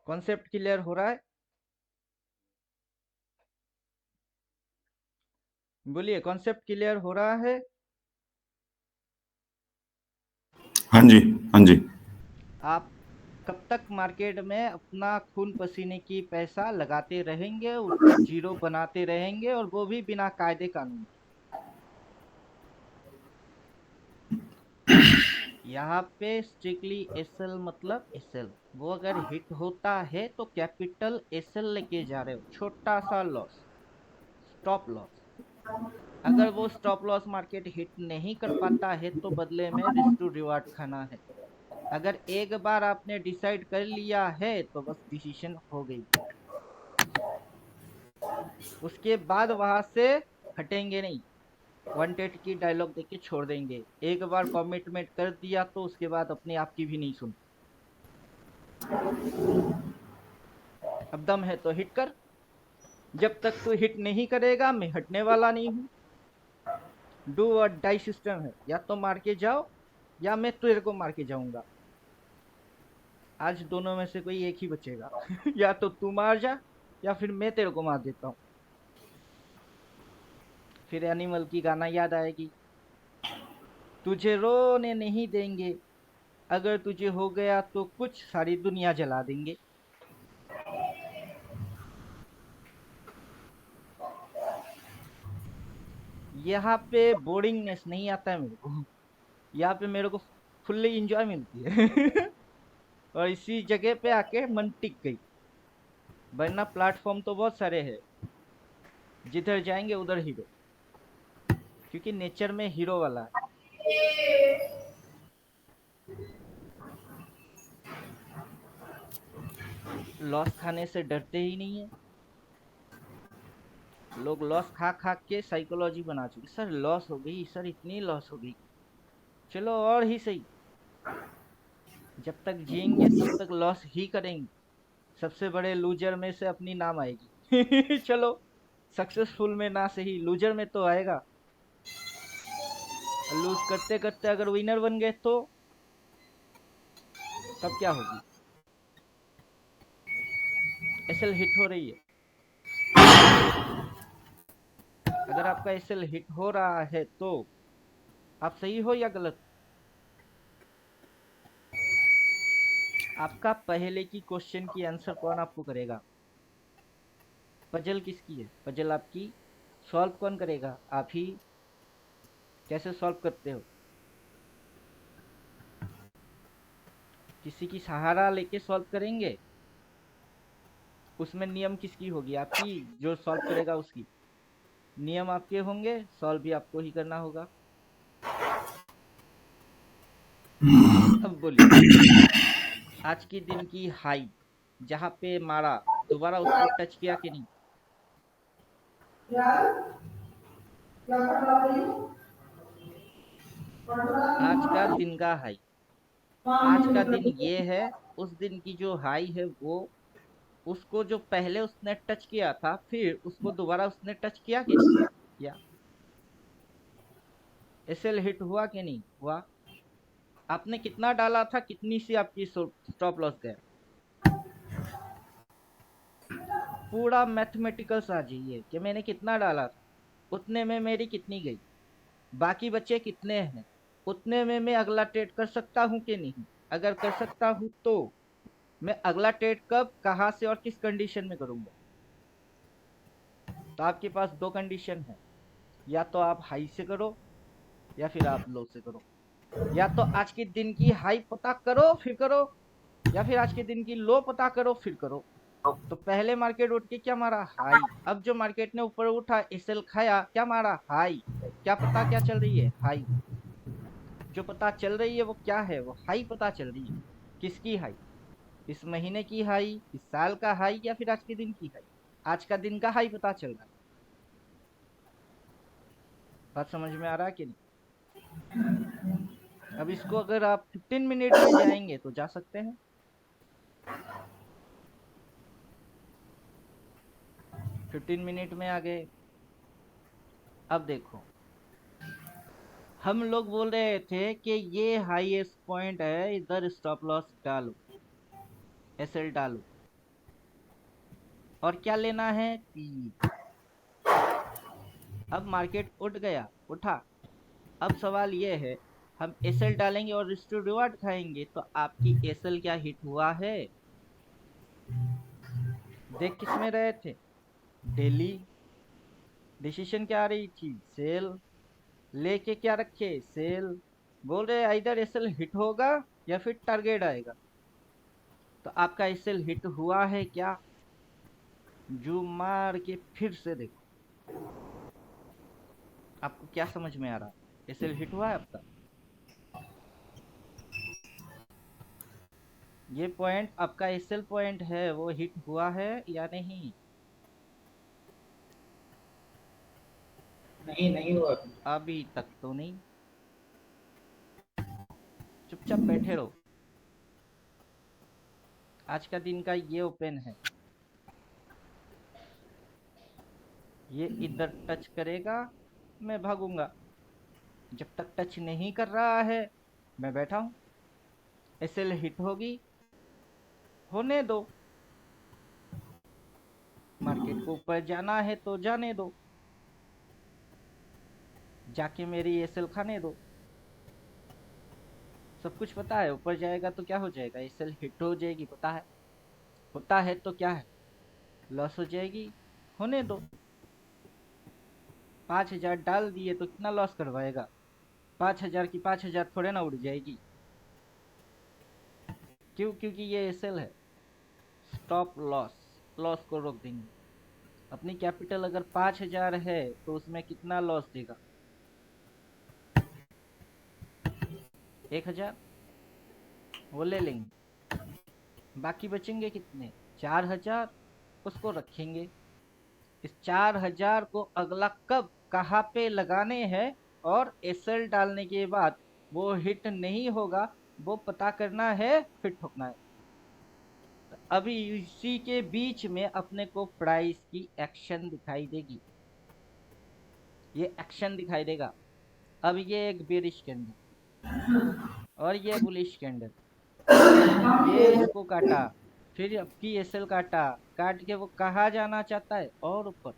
कॉन्सेप्ट क्लियर हो रहा है। बोलिए, कॉन्सेप्ट क्लियर हो रहा है। हाँ जी, हाँ जी। आप कब तक मार्केट में अपना खून पसीने की पैसा लगाते रहेंगे, उसको जीरो बनाते रहेंगे, और वो भी बिना कायदे कानून के। यहाँ पे स्ट्रिक्टली एसएल मतलब एसएल, वो अगर हिट होता है तो कैपिटल एसएल लेके जा रहे हो, छोटा सा लॉस, स्टॉप लॉस। अगर वो स्टॉप लॉस मार्केट हिट नहीं कर पाता है तो बदले में रिस्क टू रिवार्ड खाना है। अगर एक बार आपने डिसाइड कर लिया है तो बस डिसीजन हो गई, उसके बाद वहां से हटेंगे नहीं। 180 की डायलॉग देके छोड़ देंगे। एक बार कमिटमेंट कर दिया तो उसके बाद अपने आप की भी नहीं सुन। अब दम है तो हिट कर। जब तक तू हिट नहीं करेगा मैं हटने वाला नहीं हूँ। डू और डाई सिस्टम है, या तो मार के जाओ या मैं तेरे को मार के जाऊंगा। आज दोनों में से कोई एक ही बचेगा। या तो तू मार जा या फिर मैं तेरे को मार देता हूँ। फिर एनिमल की गाना याद आएगी। तुझे रोने नहीं देंगे, अगर तुझे हो गया तो कुछ सारी दुनिया जला देंगे। यहाँ पे बोरिंगनेस नहीं आता है मेरे को। यहाँ पे मेरे को फुल्ली इंजॉय मिलती है। और इसी जगह पे आके मन टिक गई। वरना प्लेटफॉर्म तो बहुत सारे हैं, जिधर जाएंगे उधर हीरो। क्योंकि नेचर में हीरो वाला है। लॉस खाने से डरते ही नहीं है। लोग लॉस खा खा के साइकोलॉजी बना चुके। सर लॉस हो गई, सर इतनी लॉस हो गई, चलो और ही सही। जब तक जिएंगे तब तक लॉस ही करेंगे। सबसे बड़े लूजर में से अपनी नाम आएगी। चलो, सक्सेसफुल में ना सही, लूजर में तो आएगा। लूज करते करते अगर विनर बन गए तो तब क्या होगी? एसएल हिट हो रही है। अगर आपका एसएल हिट हो रहा है तो आप सही हो या गलत? आपका पहले की क्वेश्चन की आंसर कौन आपको करेगा? पजल किसकी है? पजल आपकी सॉल्व कौन करेगा? आप ही। कैसे सॉल्व करते हो? किसी की सहारा लेके सॉल्व करेंगे? उसमें नियम किसकी होगी? आपकी। जो सॉल्व करेगा उसकी। नियम आपके होंगे, सॉल्व भी आपको ही करना होगा। अब बोलिए, आज के दिन की हाई जहां पे मारा, दोबारा उसको टच किया कि नहीं? आज का दिन का हाई, आज का दिन ये है। उस दिन की जो हाई है वो, उसको जो पहले उसने टच किया था फिर उसको दोबारा उसने टच किया कि नहीं किया? एसएल हिट हुआ कि नहीं हुआ? आपने कितना डाला था, कितनी सी आपकी स्टॉप लॉस गया? पूरा मैथमेटिकल्स आ जाइए कि मैंने कितना डाला था, उतने में मेरी कितनी गई, बाकी बचे कितने हैं, उतने में मैं अगला ट्रेड कर सकता हूँ कि नहीं। अगर कर सकता हूँ तो मैं अगला ट्रेड कब, कहाँ से और किस कंडीशन में करूंगा? तो आपके पास दो कंडीशन है, या तो आप हाई से करो या फिर आप लो से करो। या तो आज के दिन की हाई पता करो फिर करो, या फिर आज के दिन की लो पता करो फिर करो। तो पहले मार्केट उठ के क्या मारा? हाई। अब जो मार्केट ने ऊपर उठा, एसएल खाया, क्या मारा? हाई। क्या पता क्या चल रही है? हाई। जो पता चल रही है वो क्या है? वो हाई पता चल रही है। किसकी हाई? इस महीने की हाई, इस साल का हाई, या फिर आज के दिन की हाई? आज का दिन का हाई पता चल रहा है। बात समझ में आ रहा है कि नहीं? अब इसको अगर आप 15 मिनट में जाएंगे तो जा सकते हैं। 15 मिनट में आ गए। अब देखो, हम लोग बोल रहे थे कि ये हाईएस्ट पॉइंट है, इधर स्टॉप लॉस डालो, एसएल डालो, और क्या लेना है? पी। अब मार्केट उठ गया, उठा। अब सवाल ये है, हम एसएल डालेंगे और रिस्क टू रिवार्ड खाएंगे, तो आपकी एसएल क्या हिट हुआ है? देख किस में रहे थे? डेली। डिसीजन क्या आ रही थी? सेल। लेके क्या रखे? सेल। बोल रहे इधर एसएल हिट होगा या फिर टारगेट आएगा। तो आपका एसएल हिट हुआ है क्या? जूम मार के फिर से देखो। आपको क्या समझ में आ रहा है? एसएल हिट हुआ है आपका? ये पॉइंट आपका एसएल पॉइंट है, वो हिट हुआ है या नहीं? नहीं नहीं हुआ। अभी तक तो नहीं। चुपचाप बैठे रहो। आज का दिन का ये ओपन है। ये इधर टच करेगा, मैं भागूंगा। जब तक टच नहीं कर रहा है, मैं बैठा हूं। एसएल हिट होगी, होने दो। मार्केट को ऊपर जाना है तो जाने दो, जाके मेरी एसएल खाने दो। सब कुछ पता है, ऊपर जाएगा तो क्या हो जाएगा, एसएल हिट हो जाएगी, पता है। होता है तो क्या है, लॉस हो जाएगी, होने दो। 5,000 डाल दिए तो कितना लॉस करवाएगा? 5,000 की 5,000 थोड़े ना उड़ जाएगी। क्यों? क्योंकि ये एसएल है। स्टॉप लॉस, लॉस को रोक देंगे। अपनी कैपिटल अगर 5,000 है तो उसमें कितना लॉस देगा? 1,000, वो ले लेंगे। बाकी बचेंगे कितने? 4,000, उसको रखेंगे। इस 4,000 को अगला कब कहाँ पे लगाने हैं, और एसएल डालने के बाद वो हिट नहीं होगा, वो पता करना है, फिर ठोकना है। तो अभी इसी के बीच में अपने को प्राइस की एक्शन दिखाई देगी। ये एक्शन दिखाई देगा। अब ये एक बेरिश कैंडल और ये बुलिश कैंडल, ये इसको काटा, फिर आपकी एसएल काटा, काट के वो कहाँ जाना चाहता है, और ऊपर।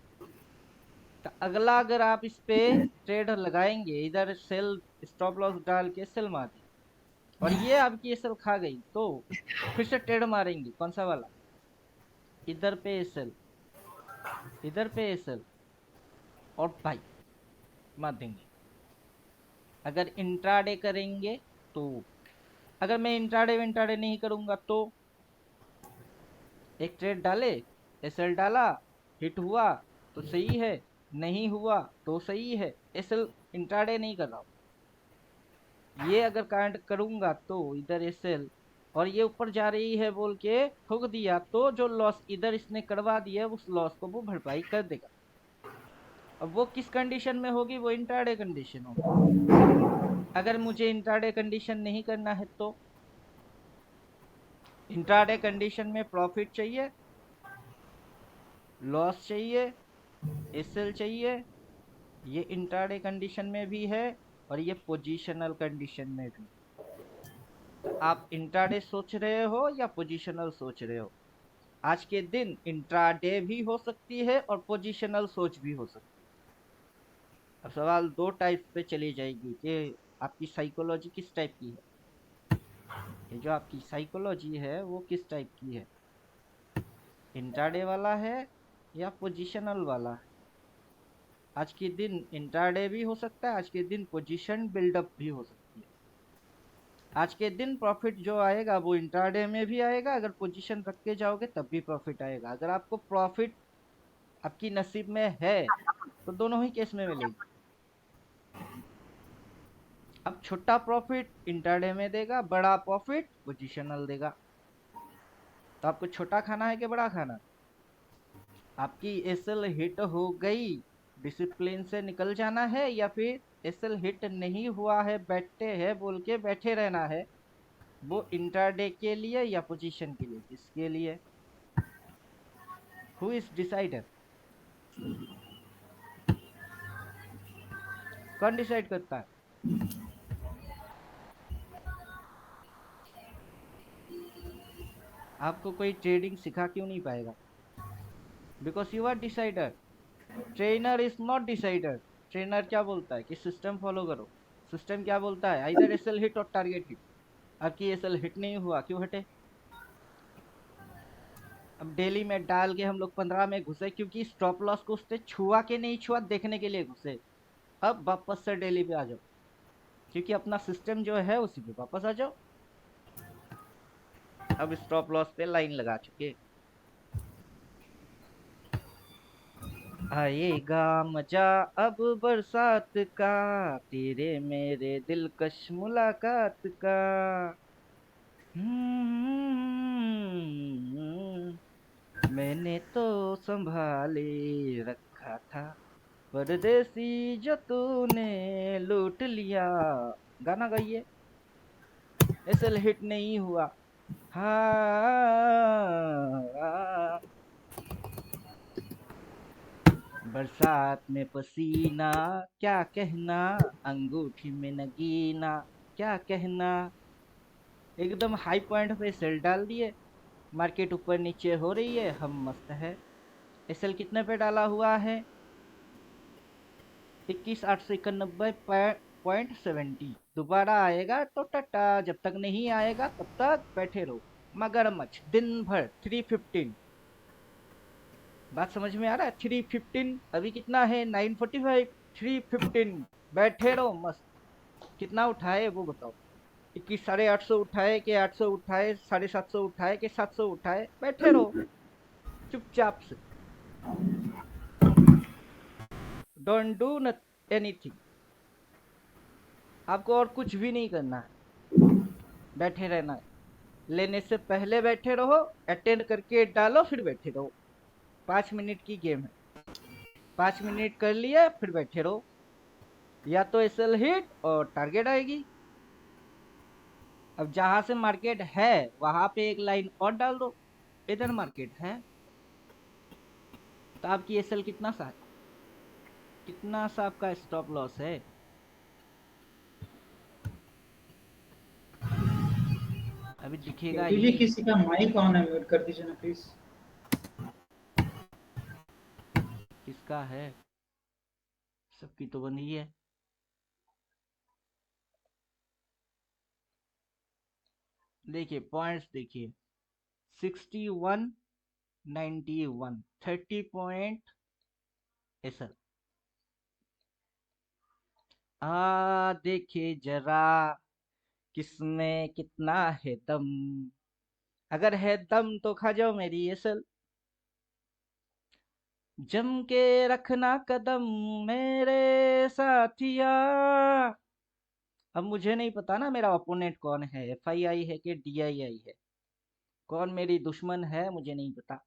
तो अगला अगर आप इस पे ट्रेड लगाएंगे, इधर सेल, स्टॉप लॉस डाल के सेल मार दी, और ये आपकी एसएल खा गई, तो फिर से ट्रेड मारेंगे। कौन सा वाला? इधर पे एसएल, इधर पे एसएल, और भाई मार देंगे। अगर इंट्राडे करेंगे तो, अगर मैं इंट्राडे विंट्राडे नहीं करूंगा तो, एक ट्रेड डाले, एसएल डाला, हिट हुआ तो सही है, नहीं हुआ तो सही है। एसएल इंट्राडे नहीं कर रहा हूं। ये अगर कांड करूंगा तो इधर एसएल, और ये ऊपर जा रही है बोल के ठोक दिया, तो जो लॉस इधर इसने करवा दिया, उस लॉस को वो भरपाई कर देगा। अब वो किस कंडीशन में होगी? वो इंट्राडे कंडीशन होगी। अगर मुझे इंट्राडे कंडीशन नहीं करना है तो, इंट्राडे कंडीशन में प्रॉफिट चाहिए, लॉस चाहिए, एसएल चाहिए। ये इंट्राडे कंडीशन में भी है, और ये पोजीशनल कंडीशन में भी। तो आप इंट्राडे सोच रहे हो या पोजीशनल सोच रहे हो? आज के दिन इंट्राडे भी हो सकती है और पोजीशनल सोच भी हो सकती है। अब सवाल दो टाइप पे चली जाएगी कि आपकी साइकोलॉजी किस टाइप की है। ये जो आपकी साइकोलॉजी है वो किस टाइप की है, इंट्राडे वाला है या पोजीशनल वाला है? आज के दिन इंट्राडे भी हो सकता है, आज के दिन पोजीशन बिल्डअप भी हो सकती है। आज के दिन प्रॉफिट जो आएगा वो इंट्राडे में भी आएगा, अगर पोजीशन रख के जाओगे तब भी प्रॉफिट आएगा। अगर आपको प्रॉफिट आपकी नसीब में है तो दोनों ही केस में मिलेगी। अब छोटा प्रॉफिट इंट्राडे में देगा, बड़ा प्रॉफिट पोजीशनल देगा। तो आपको छोटा खाना है कि बड़ा खाना? आपकी एसएल हिट हो गई, डिसिप्लिन से निकल जाना है, या फिर एसएल हिट नहीं हुआ है, बैठे हैं बोल के बैठे रहना है? वो इंट्राडे के लिए या पोजीशन के लिए, किसके लिए? Who is decider? कौन डिसाइड करता है? आपको कोई ट्रेडिंग सिखा क्यों नहीं पाएगा? Because you are decider. Trainer is not decider. Trainer क्या बोलता है कि सिस्टम फॉलो करो। सिस्टम क्या बोलता है? आइदर एसएल हिट और टारगेट हिट। आपकी एसएल हिट नहीं हुआ, क्यों हटे? अब डेली में डाल के हम लोग 15 में घुसे, क्योंकि स्टॉप लॉस को उसने छुआ के नहीं छुआ देखने के लिए घुसे। अब वापस से डेली पे आ जाओ, क्योंकि अपना सिस्टम जो है उसी पे वापस आ जाओ। अब स्टॉप लॉस पे लाइन लगा चुके। आएगा मजा अब बरसात का, तेरे मेरे दिलकश मुलाकात का। मैंने तो संभाले रखा था, परदेसी जो तूने लूट लिया। गाना गाइए। एसएल हिट नहीं हुआ। हाँ। बरसात में पसीना, क्या कहना, अंगूठी में नगीना, क्या कहना। एकदम हाई पॉइंट पे सेल डाल दिए। मार्केट ऊपर नीचे हो रही है, हम मस्त है। एसएल कितने पे डाला हुआ है? 21,891.70। दोबारा आएगा तो टाटा, जब तक नहीं आएगा तब तक बैठे रहो मगरमच्छ दिन भर। 315। बात समझ में आ रहा है? 315। अभी कितना है? 945। 315। बैठे रहो मस्त। कितना उठाए वो बताओ। 21,850 उठाए कि 800 उठाए, 750 उठाए कि 700 उठाए, बैठे रहो चुपचाप से। Don't do anything. आपको और कुछ भी नहीं करना है, बैठे रहना है। लेने से पहले बैठे रहो, अटेंड करके डालो, फिर बैठे रहो। 5 मिनट की गेम है। 5 मिनट कर लिया फिर बैठे रहो। या तो एसएल हिट और टारगेट आएगी। अब जहां से मार्केट है वहां पे एक लाइन और डाल दो। इधर मार्केट है तो आपकी एसएल कितना सा है? कितना सा आपका स्टॉप लॉस है? अभी दिखेगा केतु ही जी, नहीं। किसी का माइक ऑन है, म्यूट कर दीजिए ना प्लीज। किसका है? सबकी तो बंद ही है। देखिए पॉइंट्स देखिए। 6191 30 पॉइंट एसएल। देखिए जरा किसमें कितना है दम। अगर है दम तो खा जाओ मेरी एसएल। जम के रखना कदम मेरे साथिया। अब मुझे नहीं पता ना मेरा ओपोनेंट कौन है, एफआईआई है कि डीआईआई है। कौन मेरी दुश्मन है मुझे नहीं पता।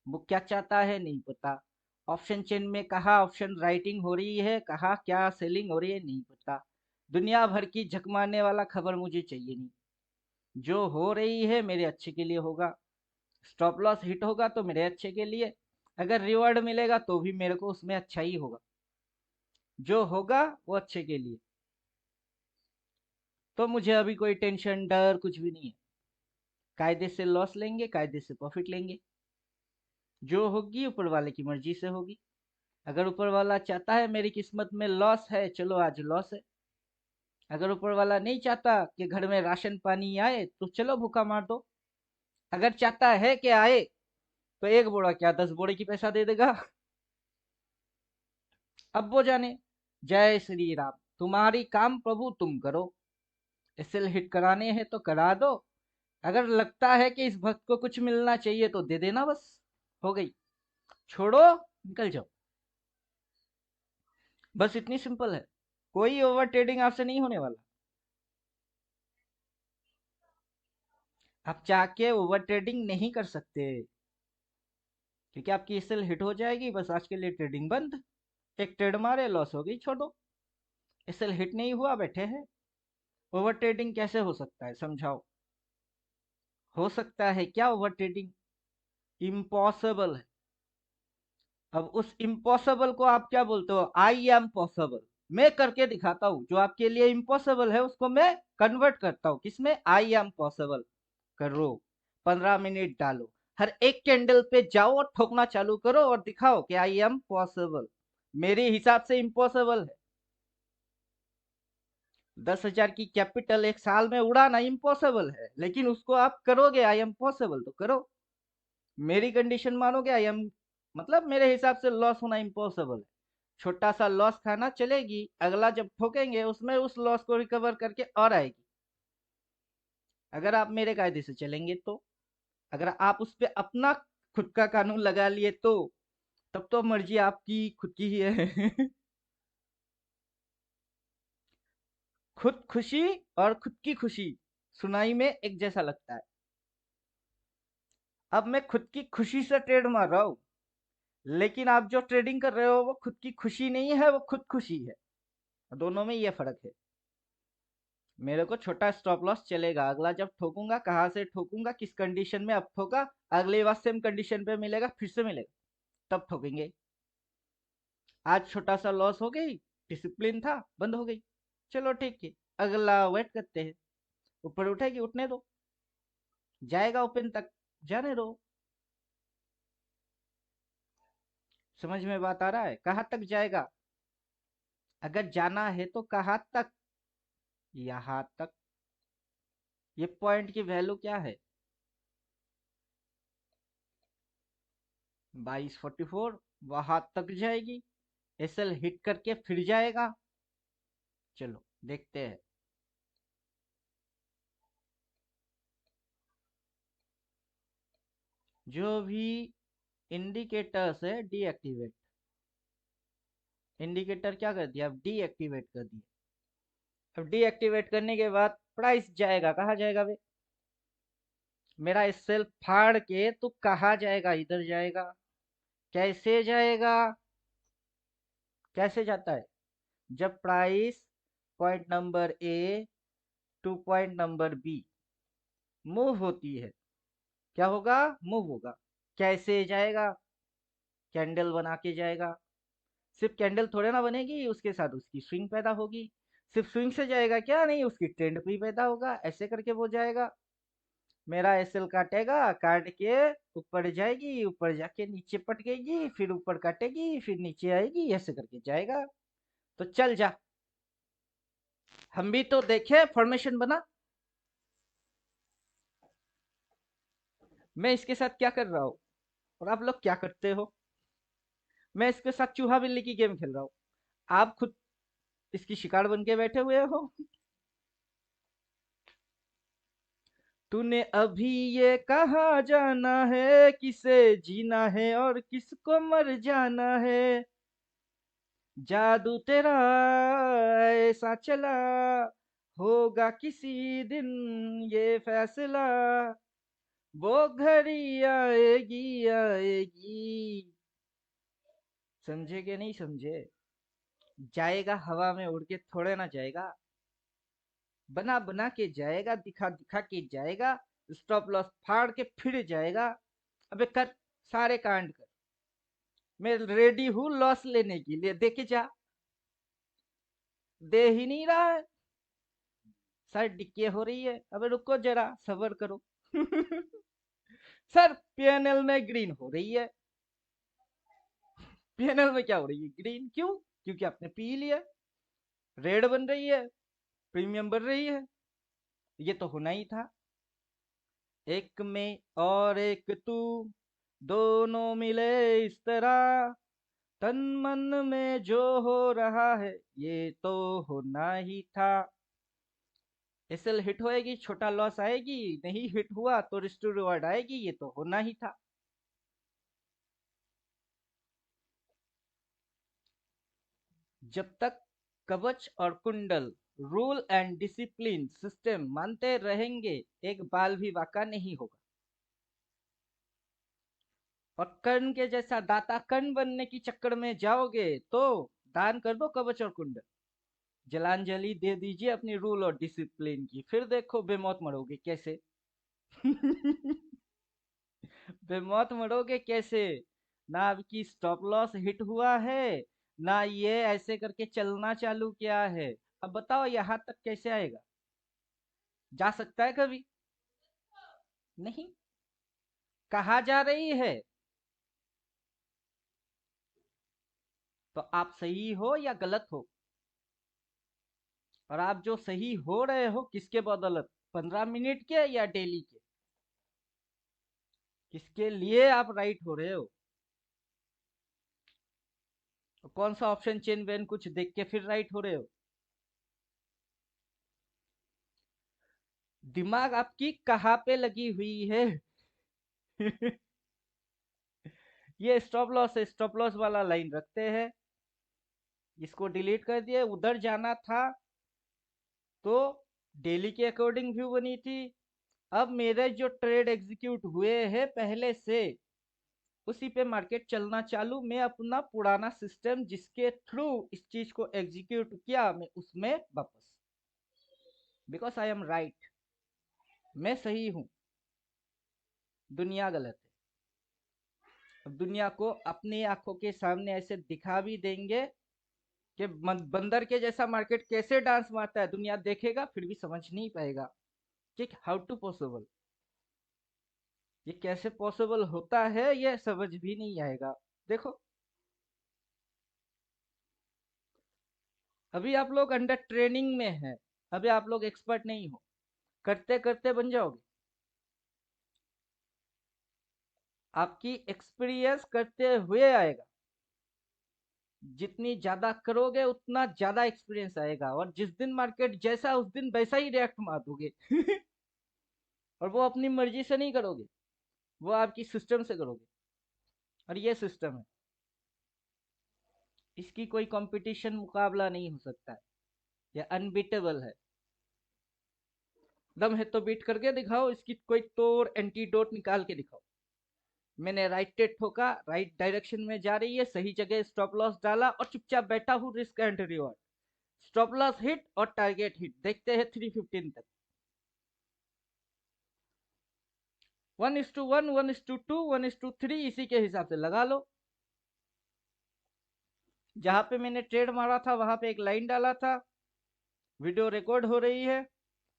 वो क्या चाहता है नहीं पता। ऑप्शन चेन में कहा ऑप्शन राइटिंग हो रही है, कहा क्या सेलिंग हो रही है नहीं पता। दुनिया भर की झक मारने वाला खबर मुझे चाहिए नहीं। जो हो रही है मेरे अच्छे के लिए होगा। स्टॉप लॉस हिट होगा तो मेरे अच्छे के लिए। अगर रिवॉर्ड मिलेगा तो भी मेरे को उसमें अच्छा ही होगा। जो होगा वो अच्छे के लिए। तो मुझे अभी कोई टेंशन डर कुछ भी नहीं है। कायदे से लॉस लेंगे, कायदे से प्रॉफिट लेंगे। जो होगी ऊपर वाले की मर्जी से होगी। अगर ऊपर वाला चाहता है मेरी किस्मत में लॉस है, चलो आज लॉस है। अगर ऊपर वाला नहीं चाहता कि घर में राशन पानी आए तो चलो भूखा मार दो। अगर चाहता है कि आए तो एक बोरा क्या 10 बोरे की पैसा दे देगा। अब वो जाने। जय श्री राम। तुम्हारी काम प्रभु तुम करो। एसएल हिट कराने हैं तो करा दो। अगर लगता है कि इस भक्त को कुछ मिलना चाहिए तो दे देना, बस हो गई। छोड़ो, निकल जाओ। बस इतनी सिंपल है। कोई ओवर ट्रेडिंग आपसे नहीं होने वाला। आप चाह के ओवर ट्रेडिंग नहीं कर सकते क्योंकि आपकी एसएल हिट हो जाएगी। बस आज के लिए ट्रेडिंग बंद। एक ट्रेड मारे, लॉस हो गई, छोड़ो। एसएल हिट नहीं हुआ, बैठे हैं। ओवर ट्रेडिंग कैसे हो सकता है समझाओ। हो सकता है क्या ओवर ट्रेडिंग? इम्पॉसिबल है। अब उस इम्पॉसिबल को आप क्या बोलते हो? I am possible. मैं करके दिखाता हूँ। जो आपके लिए इम्पॉसिबल है उसको मैं कन्वर्ट करता हूँ किसमें? I am possible. करो। 15 मिनट डालो। हर एक कैंडल पे जाओ और ठोकना चालू करो और दिखाओ कि आई एम पॉसिबल। मेरे हिसाब से इम्पॉसिबल है। 10,000 की कैपिटल एक साल में उड़ाना इम्पॉसिबल है, लेकिन उसको आप करोगे आई एम पॉसिबल तो करो। मेरी कंडीशन मानोगे आई एम, मतलब मेरे हिसाब से लॉस होना इम्पॉसिबल है। छोटा सा लॉस खाना चलेगी, अगला जब ठोकेंगे उसमें उस लॉस को रिकवर करके और आएगी। अगर आप मेरे कायदे से चलेंगे तो। अगर आप उस पर अपना खुद का कानून लगा लिए तो तब तो मर्जी आपकी खुद की ही है। खुद खुशी और खुद की खुशी सुनाई में एक जैसा लगता है। अब मैं खुद की खुशी से ट्रेड मार रहा हूँ। लेकिन आप जो ट्रेडिंग कर रहे हो वो खुद की खुशी नहीं है, वो खुद खुशी है। दोनों में ये फर्क है। मेरे को छोटा स्टॉप लॉस चलेगा, अगला जब ठोकूंगा कहाँ से ठोकूंगा, किस कंडीशन में अब ठोका, अगली बार सेम कंडीशन पे मिलेगा, फिर से मिलेगा, तब ठोकेंगे। आज छोटा सा लॉस हो गई, डिसिप्लिन था, बंद हो गई, चलो ठीक है, अगला वेट करते हैं। ऊपर उठेगी, उठने दो, जाएगा ओपन तक, जाने दो। समझ में बात आ रहा है? कहाँ तक जाएगा? अगर जाना है तो कहाँ तक? यहाँ तक। ये पॉइंट की वैल्यू क्या है? 2244, वहां तक जाएगी, एसएल हिट करके फिर जाएगा। चलो देखते हैं। जो भी इंडिकेटर्स है डीएक्टिवेट, इंडिकेटर क्या कर दिया, अब डीएक्टिवेट कर दिया। अब डीएक्टिवेट करने के बाद प्राइस जाएगा, कहाँ जाएगा बे? मेरा एसएल फाड़ के तो कहाँ जाएगा? इधर जाएगा। कैसे जाएगा? कैसे जाता है? जब price point number A to point number B move होती है, क्या होगा? मूव होगा। कैसे जाएगा? कैंडल बना के जाएगा। सिर्फ कैंडल थोड़े ना बनेगी, उसके साथ उसकी स्विंग पैदा होगी। सिर्फ स्विंग से जाएगा क्या? नहीं, उसकी ट्रेंड भी पैदा होगा, ऐसे करके वो जाएगा। मेरा एसएल काटेगा, काट के ऊपर जाएगी, ऊपर जाके नीचे पटकेगी, फिर ऊपर काटेगी, फिर नीचे आएगी, ऐसे करके जाएगा। तो चल जा, हम भी तो देखे फॉर्मेशन बना। मैं इसके साथ क्या कर रहा हूँ और आप लोग क्या करते हो? मैं इसके साथ चूहा बिल्ली की गेम खेल रहा हूँ, आप खुद इसकी शिकार बन के बैठे हुए हो। तूने अभी ये कहा जाना है, किसे जीना है और किसको मर जाना है। जादू तेरा ऐसा चला, होगा किसी दिन ये फैसला, वो घड़ी आएगी आएगी। समझे कि नहीं समझे? जाएगा हवा में उड़ के थोड़े ना जाएगा, बना बना के जाएगा, दिखा दिखा के जाएगा, स्टॉप लॉस फाड़ के फिर जाएगा। अबे कर, सारे कांड कर, मैं रेडी हूँ लॉस लेने के लिए, देखे जा। दे ही नहीं रहा है, सर डिक्के हो रही है, अबे रुको जरा सबर करो। सर पीएनएल में ग्रीन हो रही है। पीएनएल में क्या हो रही है? ग्रीन क्यों? क्योंकि आपने पी लिया। रेड बन रही है, प्रीमियम बढ़ रही है, ये तो होना ही था। एक में और एक तू, दोनों मिले इस तरह, तन मन में जो हो रहा है ये तो होना ही था। एसएल हिट होएगी, छोटा लॉस आएगी, नहीं हिट हुआ तो रिस्ट टू रिवॉर्ड आएगी, ये तो होना ही था। जब तक कवच और कुंडल रूल एंड डिसिप्लिन सिस्टम मानते रहेंगे, एक बाल भी वाका नहीं होगा। और कर्ण के जैसा दाता कर्ण बनने की चक्कर में जाओगे तो दान कर दो कवच और कुंडल, जलांजलि दे दीजिए अपनी रूल और डिसिप्लिन की, फिर देखो बेमौत मरोगे कैसे। बेमौत मरोगे कैसे? ना आपकी स्टॉप लॉस हिट हुआ है, ना ये ऐसे करके चलना चालू किया है। अब बताओ यहाँ तक कैसे आएगा? जा सकता है कभी? नहीं। कहा जा रही है? तो आप सही हो या गलत हो? और आप जो सही हो रहे हो किसके बदौलत? 15 मिनट के या डेली के? किसके लिए आप राइट हो रहे हो? तो कौन सा ऑप्शन चेन वेन कुछ देख के फिर राइट हो रहे हो? दिमाग आपकी कहाँ पे लगी हुई है? ये स्टॉप लॉस है, स्टॉप लॉस वाला लाइन रखते हैं, इसको डिलीट कर दिए। उधर जाना था तो डेली के अकॉर्डिंग व्यू बनी थी। अब मेरे जो ट्रेड एग्जीक्यूट हुए हैं पहले से, उसी पे मार्केट चलना चालू। मैं अपना पुराना सिस्टम जिसके थ्रू इस चीज को एग्जीक्यूट किया, मैं उसमें वापस, बिकॉज आई एम राइट, मैं सही हूं, दुनिया गलत है। अब दुनिया को अपनी आंखों के सामने ऐसे दिखा भी देंगे कि बंदर के जैसा मार्केट कैसे डांस मारता है, दुनिया देखेगा फिर भी समझ नहीं पाएगा कि हाउ टू पॉसिबल, ये कैसे पॉसिबल होता है, ये समझ भी नहीं आएगा। देखो, अभी आप लोग अंडर ट्रेनिंग में हैं, अभी आप लोग एक्सपर्ट नहीं हो, करते करते बन जाओगे। आपकी एक्सपीरियंस करते हुए आएगा, जितनी ज्यादा करोगे उतना ज्यादा एक्सपीरियंस आएगा, और जिस दिन मार्केट जैसा उस दिन वैसा ही रिएक्ट मार दोगे। और वो अपनी मर्जी से नहीं करोगे, वो आपकी सिस्टम से करोगे, और ये सिस्टम है, इसकी कोई कंपटीशन मुकाबला नहीं हो सकता है, ये अनबीटेबल है। दम है तो बीट करके दिखाओ, इसकी कोई तोड़ एंटीडोट निकाल के दिखाओ। मैंने राइट टेट ठोका, राइट डायरेक्शन में जा रही है, सही जगह स्टॉप लॉस डाला और चुपचाप बैठा हूँ, risk and reward, stop loss hit और टारगेट हिट, देखते हैं 315 तक। 1:1, 1:2, 1:3, इसी के हिसाब से लगा लो। जहां पे मैंने ट्रेड मारा था वहां पे एक लाइन डाला था, वीडियो रिकॉर्ड हो रही है,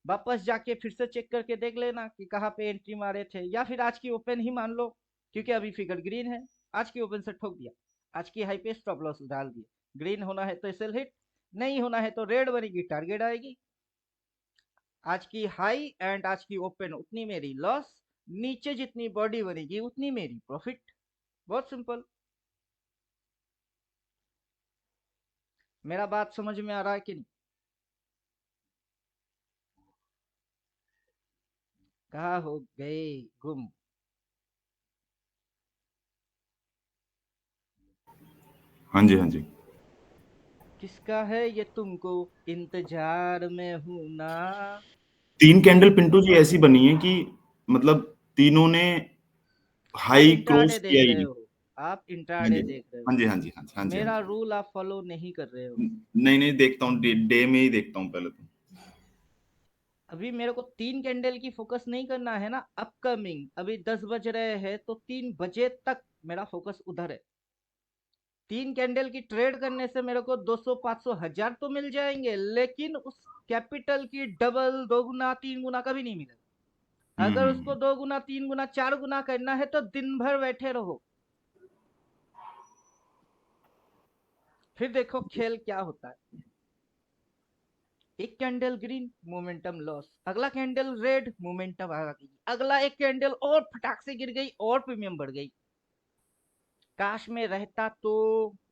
वापस जाके फिर से चेक करके देख लेना कि कहाँ पे एंट्री मारे थे, या फिर आज की ओपन ही मान लो, क्योंकि अभी फिगर ग्रीन है, आज की ओपन से ठोक दिया, आज की हाई पे स्टॉप लॉस डाल दिया। ग्रीन होना है तो एसएल हिट, नहीं होना है तो रेड बनेगी, टारगेट आएगी। आज की हाई एंड आज की ओपन उतनी मेरी लॉस, नीचे जितनी बॉडी बनेगी उतनी मेरी प्रॉफिट। बहुत सिंपल। मेरा बात समझ में आ रहा है कि नहीं? कहाँ हो गए गुम? हाँ जी, हाँ जी। किसका है ये तुमको इंतजार में हूं ना। 3 कैंडल पिंटू जी ऐसी बनी है कि मतलब तीनों ने आप हाई इंट्राडे क्रॉस देख किया ही रहे नहीं। हो, आप हाँ इंट्राडे जी, देख रहे हाँ हो, जी, हाँ जी, हाँ जी, हाँ जी, हाँ मेरा जी। रूल आप फॉलो नहीं कर रहे हो। नहीं, नहीं देखता हूँ, डे में ही देखता हूँ पहले तो। अभी मेरे को 3 कैंडल की फोकस नहीं करना है ना, अपकमिंग, अभी 10 बज रहे हैं तो 3 बजे तक मेरा फोकस उधर है। 3 कैंडल की ट्रेड करने से मेरे को 200 500 हजार तो मिल जाएंगे, लेकिन उस कैपिटल की डबल, 2 गुना, 3 गुना कभी नहीं मिलेगा। हुँ, अगर हुँ, उसको 2 गुना, 3 गुना, 4 गुना करना है तो दिन भर बैठे रहो, फिर देखो खेल क्या होता है। एक कैंडल ग्रीन, मोमेंटम लॉस, अगला कैंडल रेड, मोमेंटम आ गई, अगला एक कैंडल और फटाक से गिर गई और प्रीमियम बढ़ गई। काश में रहता तो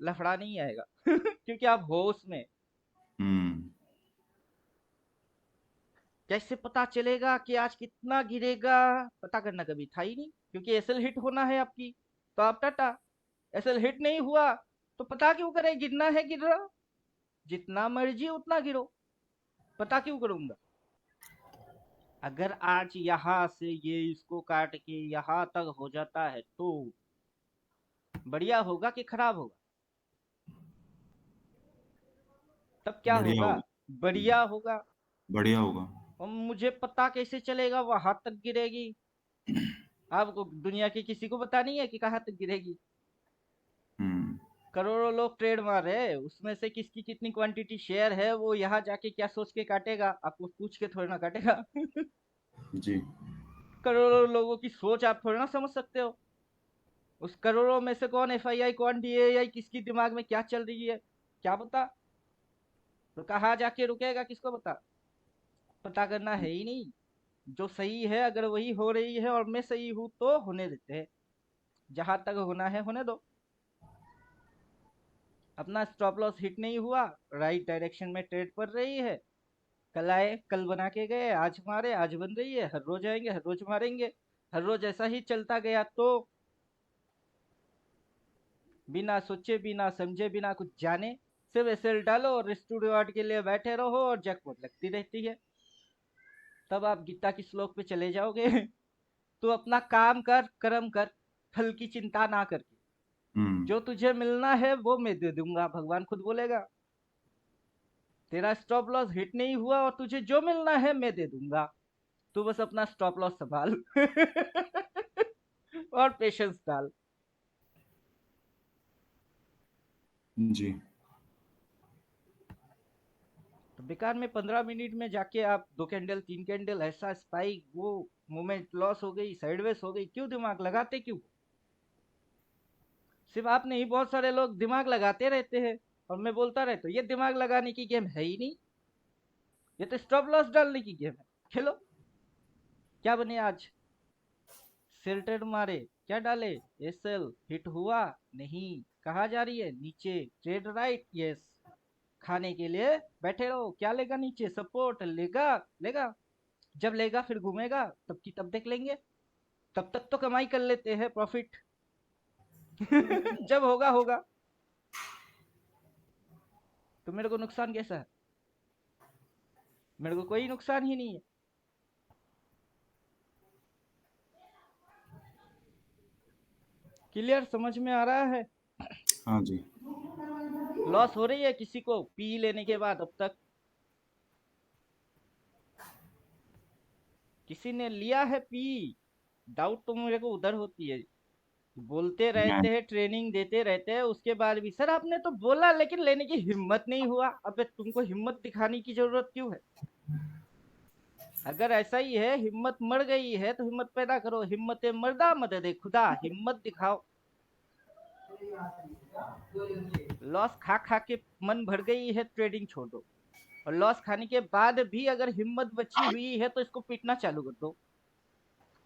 लफड़ा नहीं आएगा। क्योंकि आप हो उसमें। हुँ। कैसे पता चलेगा कि आज कितना गिरेगा, पता करना कभी था ही नहीं, क्योंकि एसएल हिट होना है आपकी, तो आप टाटा। एसएल हिट नहीं हुआ तो पता क्यों करे, गिरना है गिर रहा, जितना मर्जी उतना गिरो, पता क्यों करूंगा। अगर आज यहाँ से ये इसको काट के यहाँ तक हो जाता है तो बढ़िया होगा कि खराब होगा? तब क्या बढ़िया होगा? होगा। हुँ, बढ़िया होगा। बढ़िया होगा। और मुझे पता कैसे चलेगा वहां तक गिरेगी? आपको दुनिया की किसी को पता नहीं है कि कहाँ तक गिरेगी? हुँ, करोड़ों लोग ट्रेड मार रहे हैं, उसमें से किसकी कितनी क्वांटिटी शेयर है, वो यहाँ जाके क्या सोच के काटेगा? आपको पूछ के थोड़ी ना काटेगा। जी। करोड़ों लोगों की सोच आप थोड़ी ना समझ सकते हो। उस करोड़ों में से कौन एफआईआई, कौन डीएआई, किसकी दिमाग में क्या चल रही है, क्या पता? तो कहाँ जाके रुकेगा, किसको पता? पता करना है ही नहीं। जो सही है अगर वही हो रही है और मैं सही हूं तो होने देते हैं, जहां तक होना है होने दो। अपना स्टॉप लॉस हिट नहीं हुआ, राइट डायरेक्शन में ट्रेड पड़ रही है, कल आए कल बना के गए, आज मारे आज बन रही है, हर रोज आएंगे हर रोज मारेंगे, हर रोज ऐसा ही चलता गया तो बिना सोचे बिना समझे बिना कुछ जाने सिर्फ एसएल डालो और रिस्क टू रिवार्ड के लिए बैठे रहो और जैकपॉट लगती रहती है। तब आप गीता की श्लोक पे चले जाओगे। तू अपना काम कर, कर्म कर, फल की चिंता ना करके, हम्म, जो तुझे मिलना है वो मैं दे दूंगा, भगवान खुद बोलेगा। तेरा स्टॉप लॉस हिट नहीं हुआ और तुझे जो मिलना है मैं दे दूंगा, तू बस अपना स्टॉप लॉस संभाल और पेशेंस डाल। जी। तो बेकार में 15 मिनट में जाके आप 2 कैंडल 3 कैंडल ऐसा स्पाइक, वो मोमेंट लॉस हो गई, साइडवेज हो गई, क्यों दिमाग लगाते क्यों? सिर्फ आप नहीं, बहुत सारे लोग दिमाग लगाते रहते हैं और मैं बोलता रहता हूँ ये दिमाग लगाने की गेम है ही नहीं, ये तो स्टॉप लॉस डालने की गेम है। खेलो। क्या बने आज? सिल्टेड मारे, क्या डाले? एसएल हिट हुआ नहीं, कहा जा रही है नीचे, ट्रेड राइट, यस, खाने के लिए बैठे रहो। क्या लेगा नीचे? सपोर्ट लेगा, लेगा, जब लेगा फिर घूमेगा, तब की तब देख लेंगे, तब तक तो कमाई कर लेते हैं प्रॉफिट जब होगा होगा। तो मेरे को नुकसान कैसा है? मेरे को कोई नुकसान ही नहीं है। क्लियर? समझ में आ रहा है? हाँ जी। लॉस हो रही है किसी को पी लेने के बाद? अब तक किसी ने लिया है पी? डाउट तो मेरे को उधर होती है। बोलते मैं रहते हैं, ट्रेनिंग देते रहते हैं, उसके बाद भी सर आपने तो बोला लेकिन लेने की हिम्मत नहीं हुआ। अबे तुमको हिम्मत दिखाने की जरूरत क्यों है? अगर ऐसा ही है, हिम्मत मर गई है तो हिम्मत पैदा करो। हिम्मत मर्दा मदद खुदा, हिम्मत दिखाओ। लॉस खा खा के मन भर गई है, ट्रेडिंग छोड़ दो। और लॉस खाने के बाद भी अगर हिम्मत बची हुई है तो इसको पीटना चालू कर दो।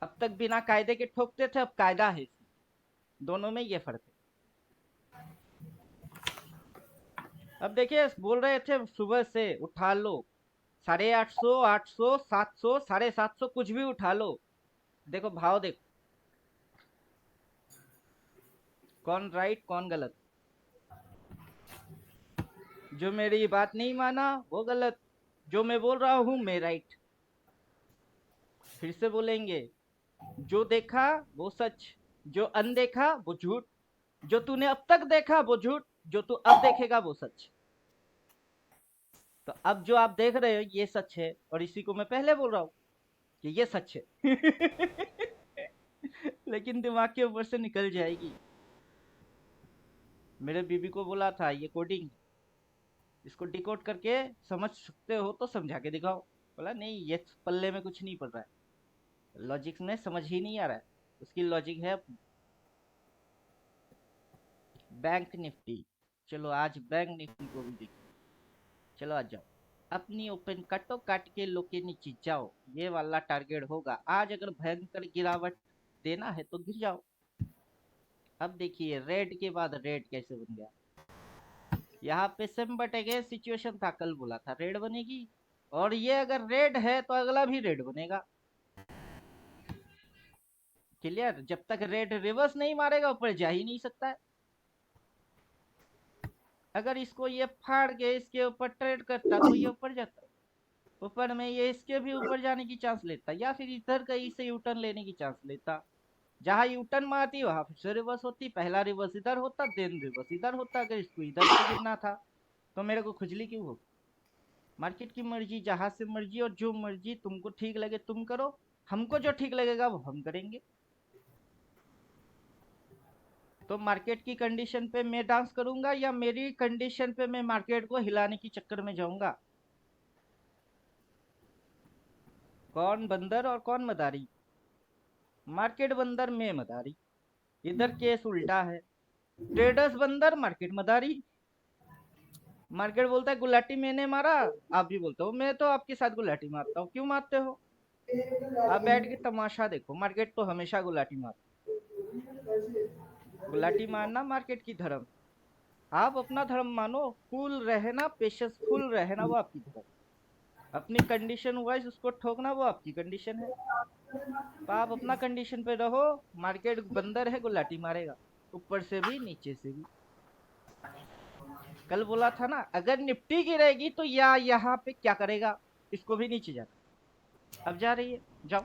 अब तक बिना कायदे के ठोकते थे, अब कायदा है। दोनों में ये फर्क है। अब देखिए, बोल रहे थे सुबह से उठा लो 850, 800, 700, 750, कुछ भी उठा लो। देखो भाव, देखो कौन राइट कौन गलत। जो मेरी बात नहीं माना वो गलत, जो मैं बोल रहा हूं मैं राइट। फिर से बोलेंगे, जो देखा वो सच, जो अनदेखा वो झूठ, जो तूने अब तक देखा वो झूठ, जो तू अब देखेगा वो सच। तो अब जो आप देख रहे हो ये सच है, और इसी को मैं पहले बोल रहा हूं कि ये सच है लेकिन दिमाग के ऊपर से निकल जाएगी। मेरे बीबी को बोला था ये कोडिंग, इसको डिकोड करके समझ सकते हो तो समझा के दिखाओ। बोला नहीं, ये पल्ले में कुछ नहीं पड़ रहा है, लॉजिक में समझ ही नहीं आ रहा है। उसकी लॉजिक है बैंक निफ्टी। चलो आज बैंक निफ्टी को भी देखो। चलो आ जाओ, अपनी ओपन काटो, काट के लो के नीचे जाओ। ये वाला टारगेट होगा आज। अगर भयंकर गिरावट देना है तो गिर जाओ। अब देखिए रेड के बाद रेड कैसे बन गया। यहाँ पे सेम बटेगे सिचुएशन था, कल बोला था रेड बनेगी, और ये अगर रेड है तो अगला भी रेड बनेगा। क्लियर? जब तक रेड रिवर्स नहीं मारेगा ऊपर जा ही नहीं सकता है। अगर इसको ये फाड़ के इसके ऊपर ट्रेड करता तो ये ऊपर जाता, ऊपर में ये इसके भी ऊपर जाने की चांस लेता, या फिर इधर कहीं से यूटर्न लेने की चांस लेता। जहां यूटर्न मारती वहां फिर से रिवर्स होती, पहला रिवर्स इधर होता, देन रिवर्स इधर होता। अगर इसको इधर से गिरना था तो मेरे को खुजली क्यों हो? मार्केट की मर्जी, जहां से मर्जी और जो मर्जी तुमको ठीक लगे तुम करो, हमको जो ठीक लगेगा वो हम करेंगे। तो मार्केट की कंडीशन पे मैं डांस करूंगा या मेरी कंडीशन पे मैं मार्केट को हिलाने की चक्कर में जाऊंगा? कौन बंदर और कौन मदारी? मार्केट बंदर, मैं मदारी। इधर केस उल्टा है, ट्रेडर्स बंदर, मार्केट मदारी। मार्केट बोलता है गुलाटी मैंने मारा, आप भी बोलते हो मैं तो आपके साथ गुलाटी मारता हूँ। क्यों मारते हो? आप बैठ के तमाशा देखो, मार्केट तो हमेशा गुलाटी मारता। गुलाटी मारना मार्केट की धर्म। आप अपना धर्म मानो, कूल रहना, पेशेंसफुल रहना वो आपकी धर्म। अपनी कंडीशन वाइज उसको ठोकना वो आपकी कंडीशन है। तो आप अपना कंडीशन पे रहो। मार्केट बंदर है, गुलाटी मारेगा, ऊपर से भी नीचे से भी। कल बोला था ना, अगर निफ्टी गिरेगी तो या यहाँ पे क्या करेगा, इसको भी नीचे जाना। अब जा रही है, जाओ।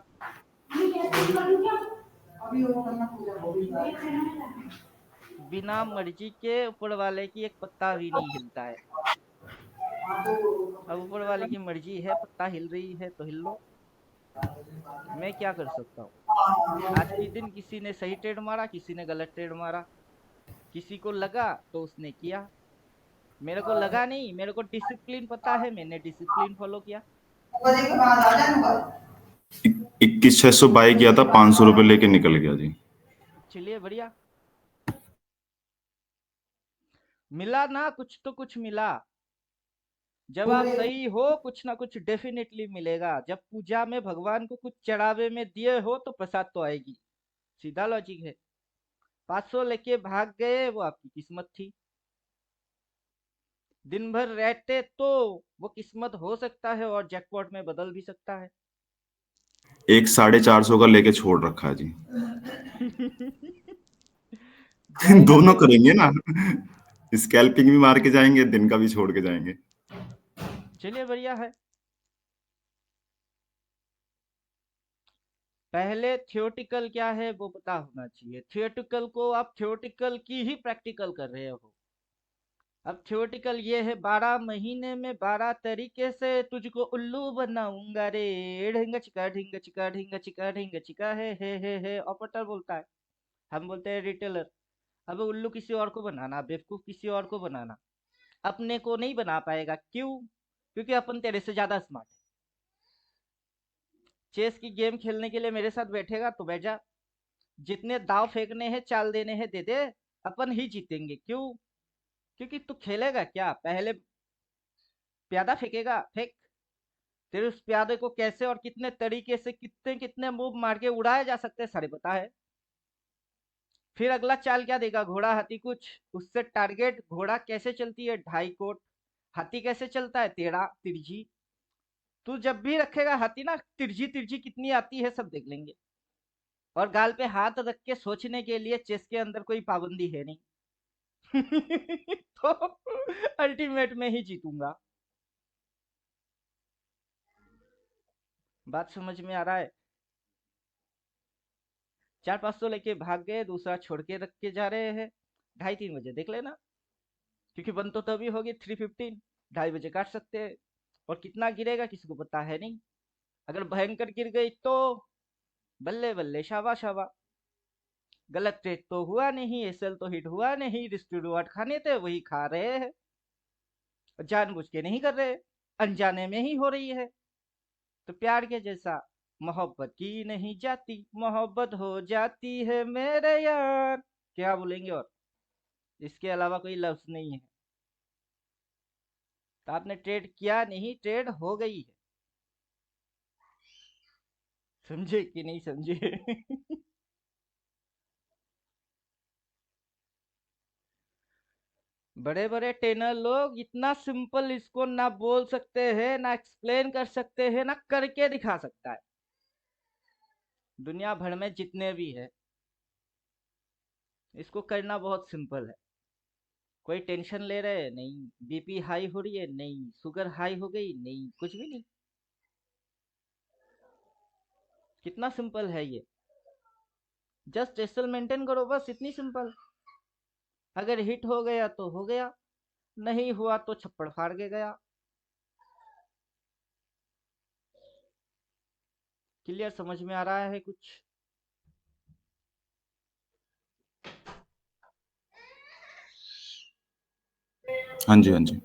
बिना मर्जी के ऊपर वाले की एक पत्ता भी नहीं हिलता है। अब ऊपर वाले की मर्जी है, पत्ता हिल रही है तो हिल लो, मैं क्या कर सकता हूँ। आज के दिन किसी ने सही ट्रेड मारा, किसी ने गलत ट्रेड मारा, किसी को लगा तो उसने किया, मेरे को लगा नहीं, मेरे को डिसिप्लिन पता है, मैंने डिसिप्लिन फॉलो किया। 21,600 बाई किया था, 500 रुपए लेके निकल गया जी। चलिए बढ़िया, मिला ना, कुछ तो कुछ मिला। जब आप सही हो कुछ ना कुछ डेफिनेटली मिलेगा। जब पूजा में भगवान को कुछ चढ़ावे में दिए हो तो प्रसाद तो आएगी, सीधा लॉजिक है। 500 लेके भाग गए, वो आपकी किस्मत थी। दिन भर रहते तो वो किस्मत हो सकता है और जैकपॉट में बदल भी सकता है। एक 450 का लेके छोड़ रखा है जी। जाएगा दोनों तो करेंगे ना, स्कैल्पिंग भी मार के जाएंगे, दिन का भी छोड़ के जाएंगे। चलिए बढ़िया है। पहले थियोटिकल क्या है वो पता होना चाहिए। थियोटिकल को आप थियोटिकल की ही प्रैक्टिकल कर रहे हो। अब थियोटिकल ये है, 12 महीने में 12 तरीके से तुझको उल्लू बनाऊंगा रे, ढिंग चिका ढिंग चिका ढिंग चिका ढिंग चिका है। ऑपरेटर बोलता है, हम बोलते हैं रिटेलर। अब उल्लू किसी और को बनाना, बेवकूफ किसी और को बनाना, अपने को नहीं बना पाएगा। क्यों? क्योंकि अपन तेरे से ज्यादा स्मार्ट है। चेस की गेम खेलने के लिए मेरे साथ बैठेगा तो बैठ जा, जितने दाव फेंकने हैं चाल देने हैं दे दे, अपन ही जीतेंगे। क्यों? क्योंकि तू खेलेगा क्या, पहले प्यादा फेंकेगा, फेंक। तेरे उस प्यादे को कैसे और कितने तरीके से कितने कितने मूव मार के उड़ाया जा सकते हैं सारे पता है। फिर अगला चाल क्या देगा, घोड़ा हाथी कुछ, उससे टारगेट घोड़ा कैसे चलती है 2.5 कोट, हाथी कैसे चलता है टेढ़ा तिरछी। तू जब भी रखेगा हाथी ना, तिरछी तिरछी कितनी आती है सब देख लेंगे। और गाल पे हाथ रख के सोचने के लिए चेस के अंदर कोई पाबंदी है नहीं। तो अल्टीमेट में ही जीतूंगा। बात समझ में आ रहा है? 400-500 लेके भाग गए, दूसरा छोड़ के रख के जा रहे हैं। 2:30-3 बजे देख लेना, क्योंकि बंद तो तभी होगी 3:15। 2:30 बजे काट सकते हैं। और कितना गिरेगा किसी को पता है नहीं। अगर भयंकर गिर गई तो बल्ले बल्ले शाबा शाबा। गलत ट्रेड तो हुआ नहीं, एसएल तो हिट हुआ नहीं, रिस्क रिवॉर्ड खाने थे वही खा रहे हैं। जानबूझ के नहीं कर रहे, अनजाने में ही हो रही है। तो प्यार के जैसा मोहब्बत की नहीं जाती, मोहब्बत हो जाती है मेरे यार। क्या बोलेंगे और? इसके अलावा कोई लफ्ज नहीं है। तो आपने ट्रेड किया नहीं, ट्रेड हो गई है। समझे कि नहीं समझे? बड़े बड़े ट्रेनर लोग इतना सिंपल इसको ना बोल सकते हैं, ना एक्सप्लेन कर सकते हैं, ना करके दिखा सकता है। दुनिया भर में जितने भी है, इसको करना बहुत सिंपल है। कोई टेंशन ले रहे हैं नहीं, बीपी हाई हो रही है नहीं, शुगर हाई हो गई नहीं, कुछ भी नहीं। कितना सिंपल है ये। जस्ट एसएल मेंटेन करो, बस इतनी सिंपल। अगर हिट हो गया तो हो गया, नहीं हुआ तो छप्पड़ फाड़ के गया। क्लियर? समझ में आ रहा है कुछ? हाँ जी, हाँ जी।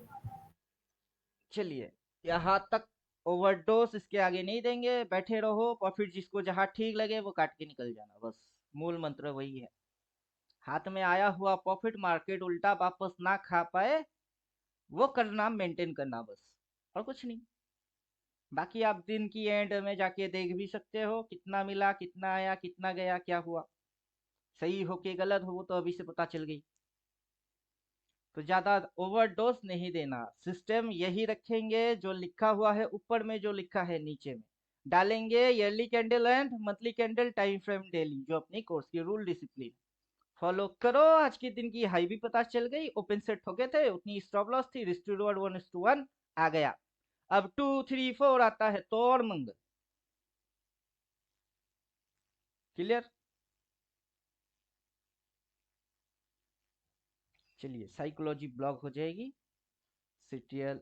चलिए, यहाँ तक ओवरडोज, इसके आगे नहीं देंगे। बैठे रहो, प्रॉफिट जिसको जहां ठीक लगे वो काट के निकल जाना, बस मूल मंत्र वही है। हाथ में आया हुआ प्रॉफिट मार्केट उल्टा वापस ना खा पाए, वो करना, मेंटेन करना बस, और कुछ नहीं। बाकी आप दिन की एंड में जाके देख भी सकते हो कितना मिला, कितना आया, कितना गया, क्या हुआ। सही हो कि गलत हो वो तो अभी से पता चल गई। तो ज्यादा ओवरडोज नहीं देना। सिस्टम यही रखेंगे जो लिखा हुआ है ऊपर में, जो लिखा है नीचे में डालेंगे। Yearly candle and monthly candle, time frame daily, जो अपनी कोर्स की रूल डिसिप्लिन फॉलो करो। आज के दिन की हाई भी पता चल गई, ओपन सेट हो गए थे, उतनी स्टॉप लॉस थी, रिस्क टू रिवॉर्ड 1:1 आ गया। अब 2 3 4 आता है तो और मंगल। क्लियर? चलिए साइकोलॉजी ब्लॉक हो जाएगी, सीटीएल